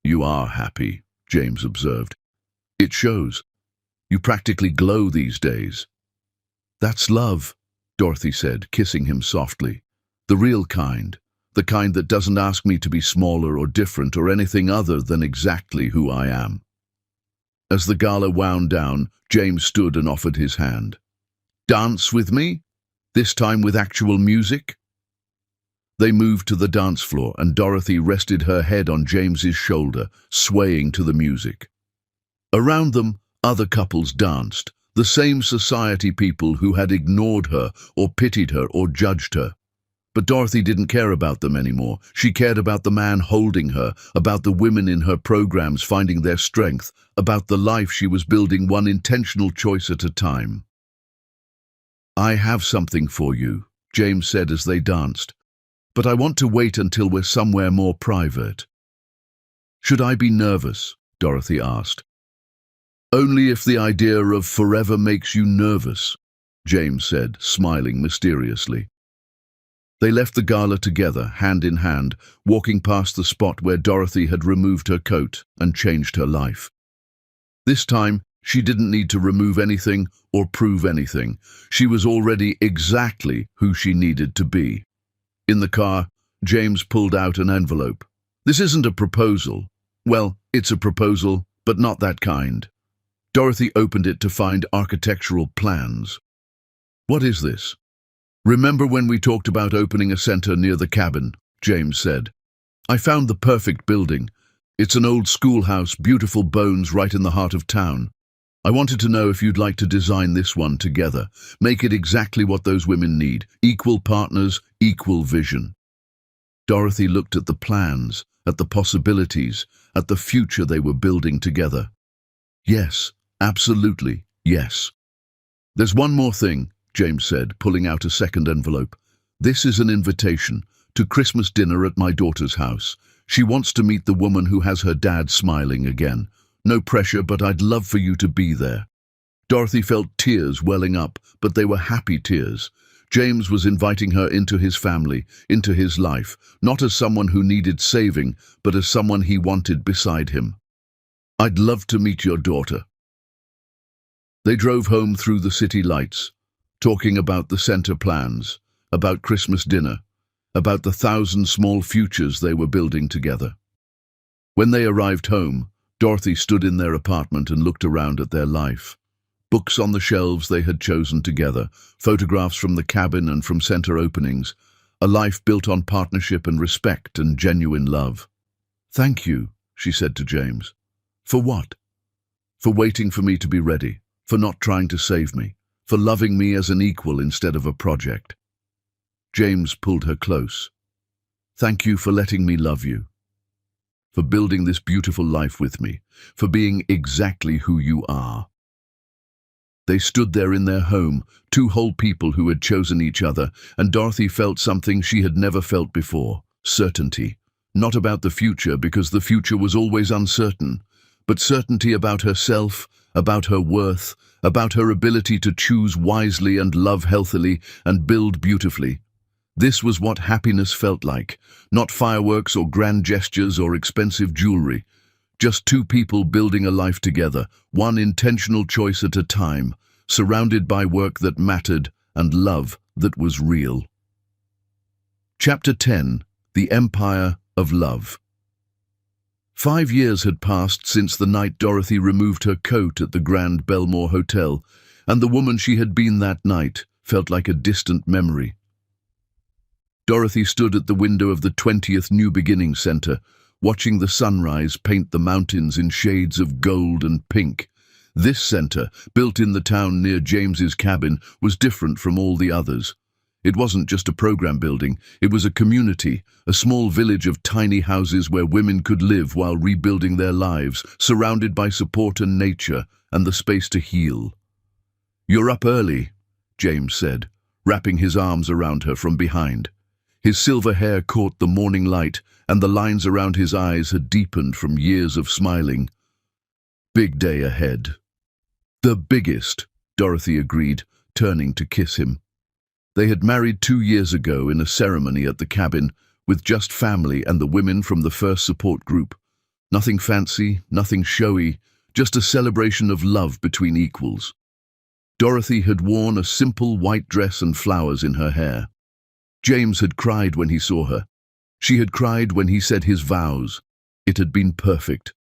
"You are happy," James observed. "It shows. You practically glow these days." "That's love," Dorothy said, kissing him softly. "The real kind. The kind that doesn't ask me to be smaller or different or anything other than exactly who I am." As the gala wound down, James stood and offered his hand. "Dance with me? This time with actual music?" They moved to the dance floor, and Dorothy rested her head on James's shoulder, swaying to the music. Around them, other couples danced, the same society people who had ignored her or pitied her or judged her. But Dorothy didn't care about them anymore. She cared about the man holding her, about the women in her programs finding their strength, about the life she was building one intentional choice at a time. "I have something for you," James said as they danced. "But I want to wait until we're somewhere more private." "Should I be nervous?" Dorothy asked. "Only if the idea of forever makes you nervous," James said, smiling mysteriously. They left the gala together, hand in hand, walking past the spot where Dorothy had removed her coat and changed her life. This time, she didn't need to remove anything or prove anything. She was already exactly who she needed to be. In the car, James pulled out an envelope. "This isn't a proposal. Well, it's a proposal, but not that kind." Dorothy opened it to find architectural plans. "What is this?" "Remember when we talked about opening a center near the cabin?" James said. "I found the perfect building. It's an old schoolhouse, beautiful bones right in the heart of town. I wanted to know if you'd like to design this one together. Make it exactly what those women need. Equal partners, equal vision." Dorothy looked at the plans, at the possibilities, at the future they were building together. "Yes, absolutely, yes." "There's one more thing," James said, pulling out a second envelope. "This is an invitation to Christmas dinner at my daughter's house. She wants to meet the woman who has her dad smiling again. No pressure, but I'd love for you to be there." Dorothy felt tears welling up, but they were happy tears. James was inviting her into his family, into his life, not as someone who needed saving, but as someone he wanted beside him. "I'd love to meet your daughter." They drove home through the city lights, talking about the center plans, about Christmas dinner, about the 1,000 small futures they were building together. When they arrived home, Dorothy stood in their apartment and looked around at their life. Books on the shelves they had chosen together, photographs from the cabin and from center openings, a life built on partnership and respect and genuine love. "Thank you," she said to James. "For what?" "For waiting for me to be ready, for not trying to save me, for loving me as an equal instead of a project." James pulled her close. "Thank you for letting me love you, for building this beautiful life with me, for being exactly who you are." They stood there in their home, two whole people who had chosen each other, and Dorothy felt something she had never felt before: certainty. Not about the future, because the future was always uncertain, but certainty about herself, about her worth, about her ability to choose wisely and love healthily and build beautifully. This was what happiness felt like, not fireworks or grand gestures or expensive jewelry. Just two people building a life together, one intentional choice at a time, surrounded by work that mattered and love that was real. Chapter 10: The Empire of Love. 5 years had passed since the night Dorothy removed her coat at the Grand Belmore Hotel, and the woman she had been that night felt like a distant memory. Dorothy stood at the window of the 20th New Beginning Center, watching the sunrise paint the mountains in shades of gold and pink. This center, built in the town near James's cabin, was different from all the others. It wasn't just a program building, it was a community, a small village of tiny houses where women could live while rebuilding their lives, surrounded by support and nature, and the space to heal. "You're up early," James said, wrapping his arms around her from behind. His silver hair caught the morning light, and the lines around his eyes had deepened from years of smiling. "Big day ahead." "The biggest," Dorothy agreed, turning to kiss him. They had married 2 years ago in a ceremony at the cabin, with just family and the women from the first support group. Nothing fancy, nothing showy, just a celebration of love between equals. Dorothy had worn a simple white dress and flowers in her hair. James had cried when he saw her. She had cried when he said his vows. It had been perfect.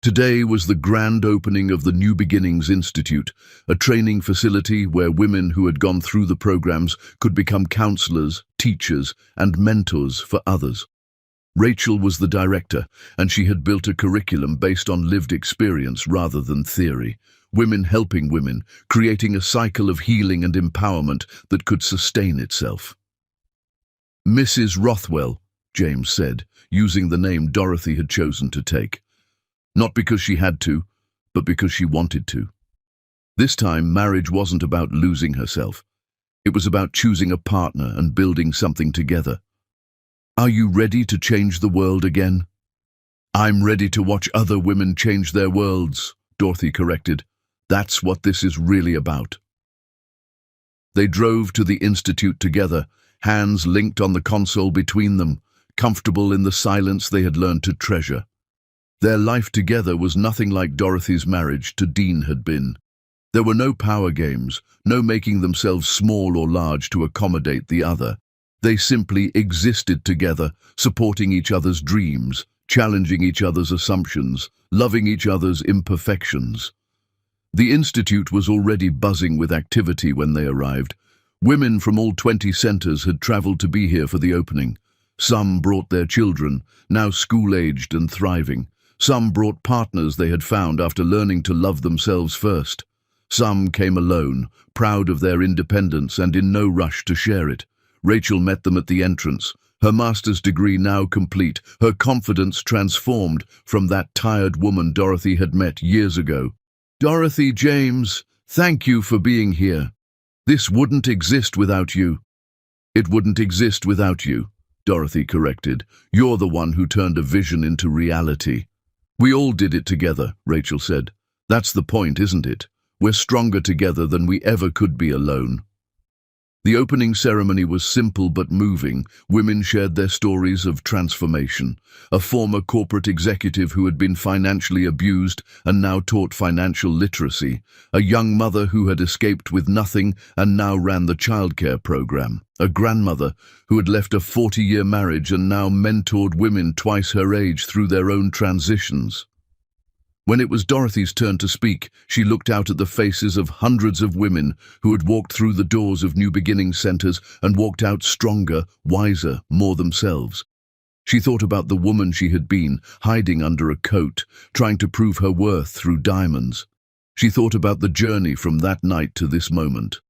Today was the grand opening of the New Beginnings Institute, a training facility where women who had gone through the programs could become counselors, teachers, and mentors for others. Rachel was the director, and she had built a curriculum based on lived experience rather than theory. Women helping women, creating a cycle of healing and empowerment that could sustain itself. "Mrs. Rothwell," James said, using the name Dorothy had chosen to take. Not because she had to, but because she wanted to. This time, marriage wasn't about losing herself. It was about choosing a partner and building something together. Are you ready to change the world again? I'm ready to watch other women change their worlds, Dorothy corrected. That's what this is really about. They drove to the Institute together, hands linked on the console between them, comfortable in the silence they had learned to treasure. Their life together was nothing like Dorothy's marriage to Dean had been. There were no power games, no making themselves small or large to accommodate the other. They simply existed together, supporting each other's dreams, challenging each other's assumptions, loving each other's imperfections. The Institute was already buzzing with activity when they arrived. Women from all 20 centers had traveled to be here for the opening. Some brought their children, now school-aged and thriving. Some brought partners they had found after learning to love themselves first. Some came alone, proud of their independence and in no rush to share it. Rachel met them at the entrance, her master's degree now complete, her confidence transformed from that tired woman Dorothy had met years ago. Dorothy James, thank you for being here. This wouldn't exist without you. It wouldn't exist without you, Dorothy corrected. You're the one who turned a vision into reality. We all did it together, Rachel said. That's the point, isn't it? We're stronger together than we ever could be alone. The opening ceremony was simple but moving. Women shared their stories of transformation. A former corporate executive who had been financially abused and now taught financial literacy. A young mother who had escaped with nothing and now ran the childcare program. A grandmother who had left a 40-year marriage and now mentored women twice her age through their own transitions. When it was Dorothy's turn to speak, she looked out at the faces of hundreds of women who had walked through the doors of New Beginning centers and walked out stronger, wiser, more themselves. She thought about the woman she had been, hiding under a coat, trying to prove her worth through diamonds. She thought about the journey from that night to this moment.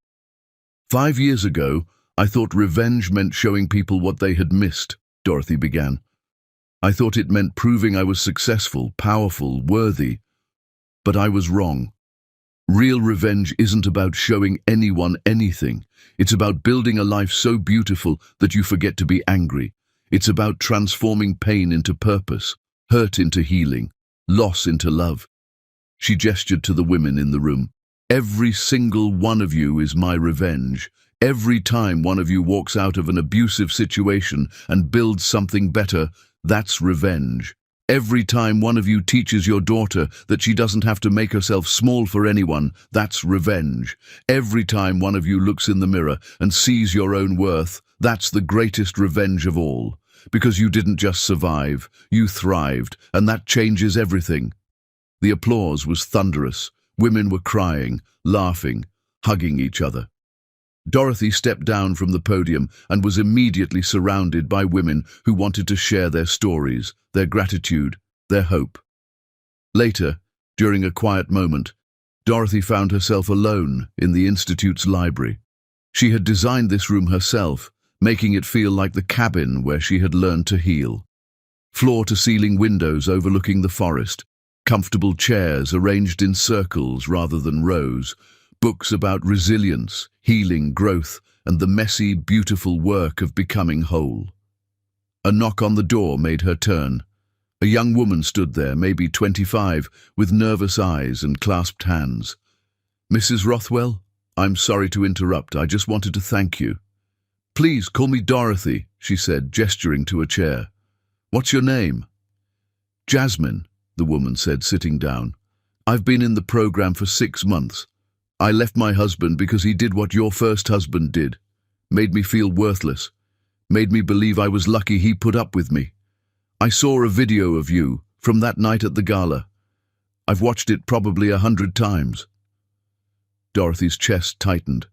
5 years ago, I thought revenge meant showing people what they had missed, Dorothy began. I thought it meant proving I was successful, powerful, worthy. But I was wrong. Real revenge isn't about showing anyone anything. It's about building a life so beautiful that you forget to be angry. It's about transforming pain into purpose, hurt into healing, loss into love. She gestured to the women in the room. Every single one of you is my revenge. Every time one of you walks out of an abusive situation and builds something better, that's revenge. Every time one of you teaches your daughter that she doesn't have to make herself small for anyone, that's revenge. Every time one of you looks in the mirror and sees your own worth, that's the greatest revenge of all. Because you didn't just survive, you thrived, and that changes everything. The applause was thunderous. Women were crying, laughing, hugging each other. Dorothy stepped down from the podium and was immediately surrounded by women who wanted to share their stories, their gratitude, their hope. Later, during a quiet moment, Dorothy found herself alone in the Institute's library. She had designed this room herself, making it feel like the cabin where she had learned to heal. Floor-to-ceiling windows overlooking the forest, comfortable chairs arranged in circles rather than rows, books about resilience, healing, growth, and the messy, beautiful work of becoming whole. A knock on the door made her turn. A young woman stood there, maybe 25, with nervous eyes and clasped hands. "Mrs. Rothwell, I'm sorry to interrupt. I just wanted to thank you." "Please call me Dorothy," she said, gesturing to a chair. "What's your name?" "Jasmine," the woman said, sitting down. "I've been in the program for 6 months. I left my husband because he did what your first husband did. Made me feel worthless. Made me believe I was lucky he put up with me. I saw a video of you from that night at the gala. I've watched it probably 100 times. Dorothy's chest tightened.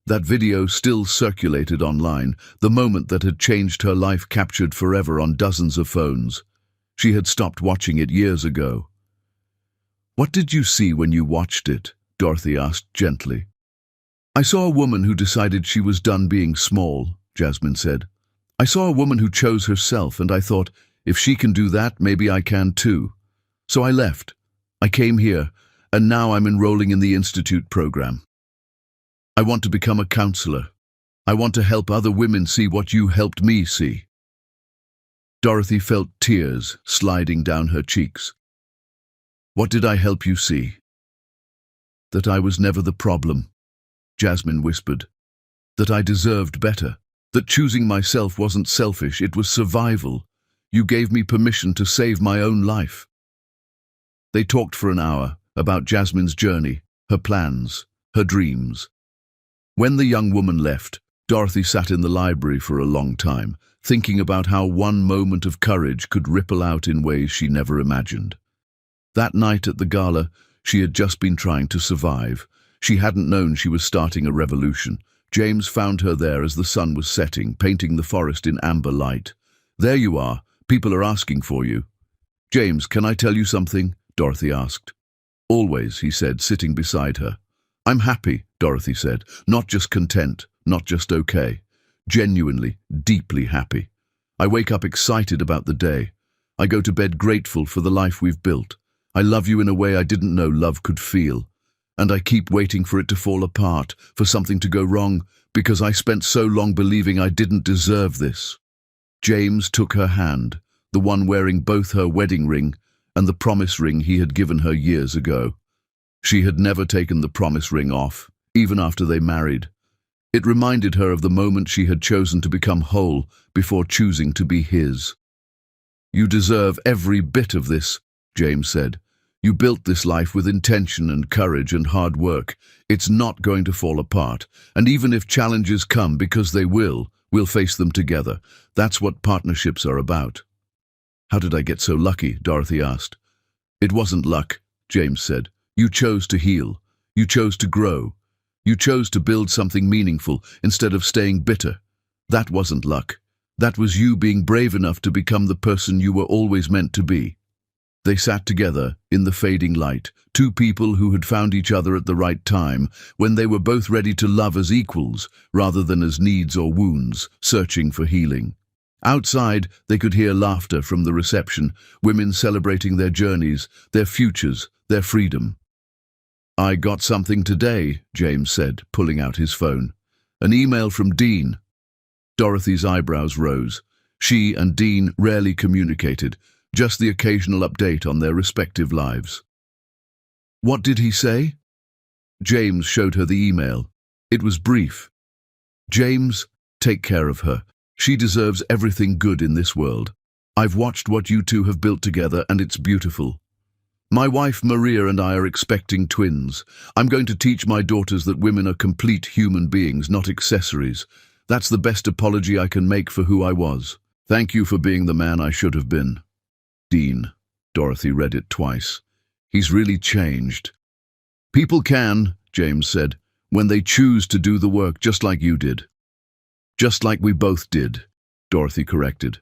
That video still circulated online, the moment that had changed her life captured forever on dozens of phones. She had stopped watching it years ago. "What did you see when you watched it?" Dorothy asked gently. "I saw a woman who decided she was done being small," Jasmine said. "I saw a woman who chose herself, and I thought, if she can do that, maybe I can too. So I left. I came here, and now I'm enrolling in the Institute program. I want to become a counselor, I want to help other women see what you helped me see." Dorothy felt tears sliding down her cheeks. "What did I help you see?" "That I was never the problem," Jasmine whispered. "That I deserved better. That choosing myself wasn't selfish, it was survival. You gave me permission to save my own life." They talked for an hour about Jasmine's journey, her plans, her dreams. When the young woman left, Dorothy sat in the library for a long time, thinking about how one moment of courage could ripple out in ways she never imagined. That night at the gala, she had just been trying to survive. She hadn't known she was starting a revolution. James found her there as the sun was setting, painting the forest in amber light. "There you are. People are asking for you." "James, can I tell you something?" Dorothy asked. "Always," he said, sitting beside her. "I'm happy," Dorothy said. "Not just content, not just okay. Genuinely, deeply happy. I wake up excited about the day. I go to bed grateful for the life we've built. I love you in a way I didn't know love could feel. And I keep waiting for it to fall apart, for something to go wrong, because I spent so long believing I didn't deserve this." James took her hand, the one wearing both her wedding ring and the promise ring he had given her years ago. She had never taken the promise ring off, even after they married. It reminded her of the moment she had chosen to become whole before choosing to be his. "You deserve every bit of this," James said. "You built this life with intention and courage and hard work. It's not going to fall apart. And even if challenges come, because they will, we'll face them together. That's what partnerships are about." "How did I get so lucky?" Dorothy asked. "It wasn't luck," James said. "You chose to heal. You chose to grow. You chose to build something meaningful instead of staying bitter. That wasn't luck. That was you being brave enough to become the person you were always meant to be." They sat together in the fading light, two people who had found each other at the right time, when they were both ready to love as equals, rather than as needs or wounds, searching for healing. Outside, they could hear laughter from the reception, women celebrating their journeys, their futures, their freedom. "I got something today," James said, pulling out his phone. "An email from Dean." Dorothy's eyebrows rose. She and Dean rarely communicated, just the occasional update on their respective lives. "What did he say?" James showed her the email. It was brief. "James, take care of her. She deserves everything good in this world. I've watched what you two have built together, and it's beautiful. My wife Maria and I are expecting twins. I'm going to teach my daughters that women are complete human beings, not accessories. That's the best apology I can make for who I was. Thank you for being the man I should have been." Dean. Dorothy read it twice. "He's really changed." "People can," James said, "when they choose to do the work just like you did." "Just like we both did," Dorothy corrected.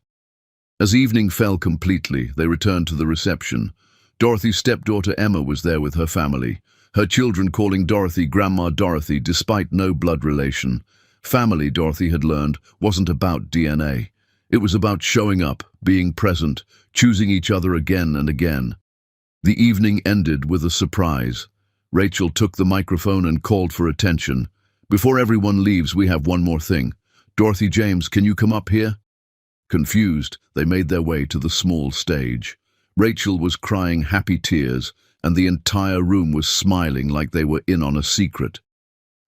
As evening fell completely, they returned to the reception. Dorothy's stepdaughter Emma was there with her family, her children calling Dorothy Grandma Dorothy despite no blood relation. Family, Dorothy had learned, wasn't about DNA. It was about showing up, being present, choosing each other again and again. The evening ended with a surprise. Rachel took the microphone and called for attention. "Before everyone leaves, we have one more thing. Dorothy, James, can you come up here?" Confused, they made their way to the small stage. Rachel was crying happy tears, and the entire room was smiling like they were in on a secret.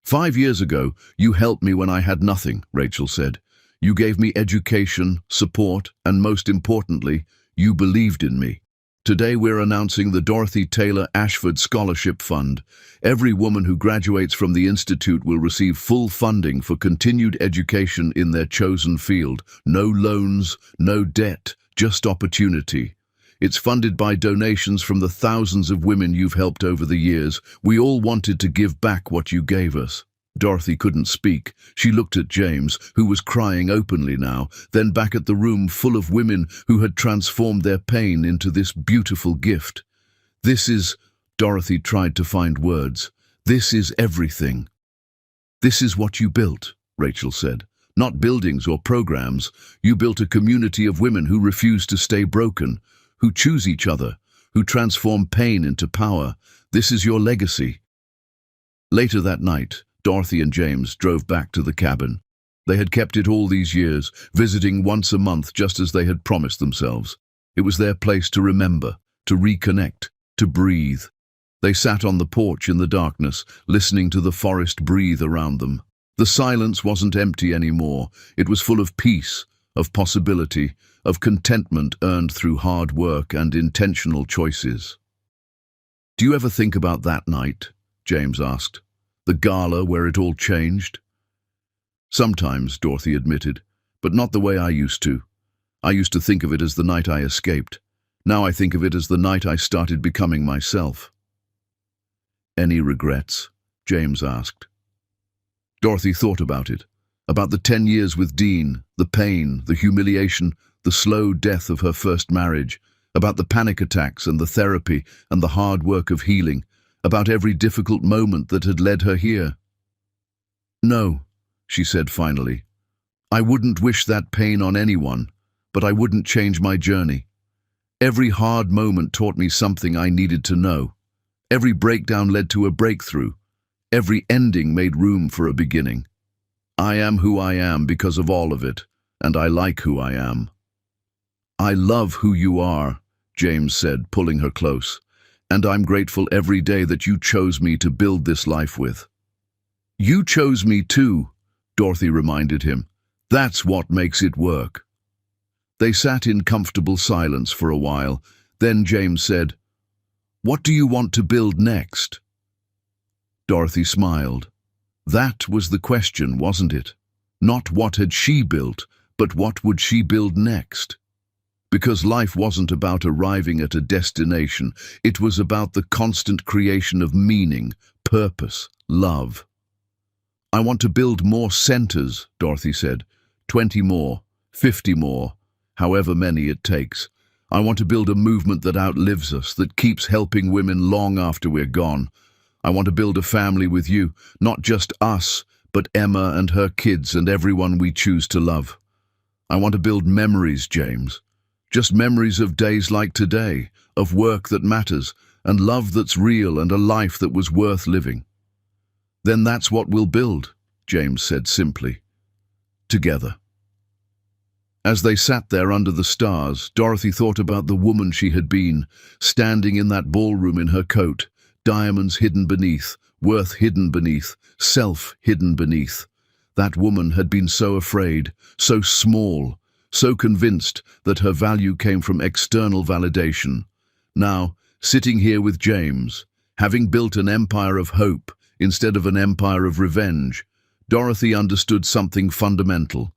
"5 years ago, you helped me when I had nothing," Rachel said. "You gave me education, support, and most importantly, you believed in me. Today we're announcing the Dorothy Taylor Ashford Scholarship Fund. Every woman who graduates from the Institute will receive full funding for continued education in their chosen field. No loans, no debt, just opportunity. It's funded by donations from the thousands of women you've helped over the years. We all wanted to give back what you gave us." Dorothy couldn't speak. She looked at James, who was crying openly now, then back at the room full of women who had transformed their pain into this beautiful gift. "This is," Dorothy tried to find words, "this is everything." "This is what you built," Rachel said. "Not buildings or programs. You built a community of women who refuse to stay broken, who choose each other, who transform pain into power. This is your legacy." Later that night, Dorothy and James drove back to the cabin. They had kept it all these years, visiting once a month just as they had promised themselves. It was their place to remember, to reconnect, to breathe. They sat on the porch in the darkness, listening to the forest breathe around them. The silence wasn't empty anymore. It was full of peace, of possibility, of contentment earned through hard work and intentional choices. "Do you ever think about that night?" James asked. "The gala where it all changed?" "Sometimes," Dorothy admitted, "but not the way I used to. I used to think of it as the night I escaped. Now I think of it as the night I started becoming myself." "Any regrets?" James asked. Dorothy thought about it, about the 10 years with Dean, the pain, the humiliation, the slow death of her first marriage, about the panic attacks and the therapy and the hard work of healing, about every difficult moment that had led her here. "No," she said finally. "I wouldn't wish that pain on anyone, but I wouldn't change my journey. Every hard moment taught me something I needed to know. Every breakdown led to a breakthrough. Every ending made room for a beginning. I am who I am because of all of it, and I like who I am." "I love who you are," James said, pulling her close, "and I'm grateful every day that you chose me to build this life with." "You chose me too," Dorothy reminded him. "That's what makes it work." They sat in comfortable silence for a while. Then James said, "What do you want to build next?" Dorothy smiled. That was the question, wasn't it? Not what had she built, but what would she build next? Because life wasn't about arriving at a destination, it was about the constant creation of meaning, purpose, love. "I want to build more centers," Dorothy said. 20 more, 50 more, however many it takes. "I want to build a movement that outlives us, that keeps helping women long after we're gone. I want to build a family with you, not just us, but Emma and her kids and everyone we choose to love. I want to build memories, James. Just memories of days like today, of work that matters, and love that's real, and a life that was worth living." "Then that's what we'll build," James said simply. "Together." As they sat there under the stars, Dorothy thought about the woman she had been, standing in that ballroom in her coat, diamonds hidden beneath, worth hidden beneath, self hidden beneath. That woman had been so afraid, so small, so convinced that her value came from external validation. Now, sitting here with James, having built an empire of hope instead of an empire of revenge, Dorothy understood something fundamental.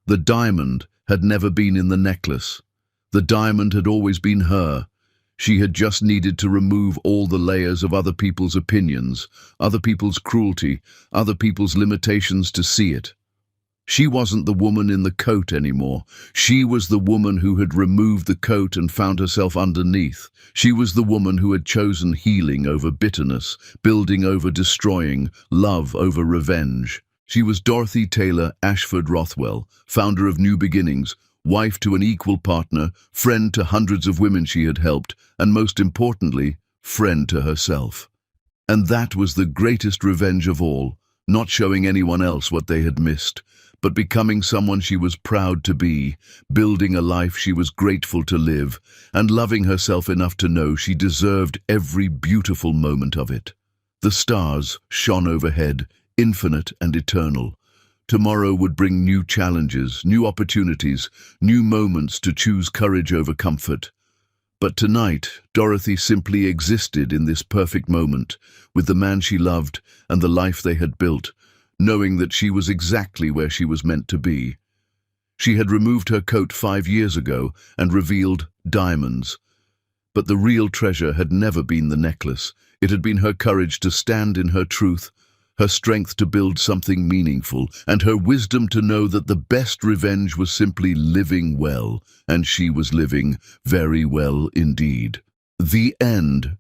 The diamond had never been in the necklace. The diamond had always been her. She had just needed to remove all the layers of other people's opinions, other people's cruelty, other people's limitations to see it. She wasn't the woman in the coat anymore. She was the woman who had removed the coat and found herself underneath. She was the woman who had chosen healing over bitterness, building over destroying, love over revenge. She was Dorothy Taylor Ashford Rothwell, founder of New Beginnings, wife to an equal partner, friend to hundreds of women she had helped, and most importantly, friend to herself. And that was the greatest revenge of all, not showing anyone else what they had missed, but becoming someone she was proud to be, building a life she was grateful to live, and loving herself enough to know she deserved every beautiful moment of it. The stars shone overhead, infinite and eternal. Tomorrow would bring new challenges, new opportunities, new moments to choose courage over comfort. But tonight, Dorothy simply existed in this perfect moment, with the man she loved and the life they had built, knowing that she was exactly where she was meant to be. She had removed her coat 5 years ago and revealed diamonds. But the real treasure had never been the necklace. It had been her courage to stand in her truth, her strength to build something meaningful, and her wisdom to know that the best revenge was simply living well, and she was living very well indeed. The end.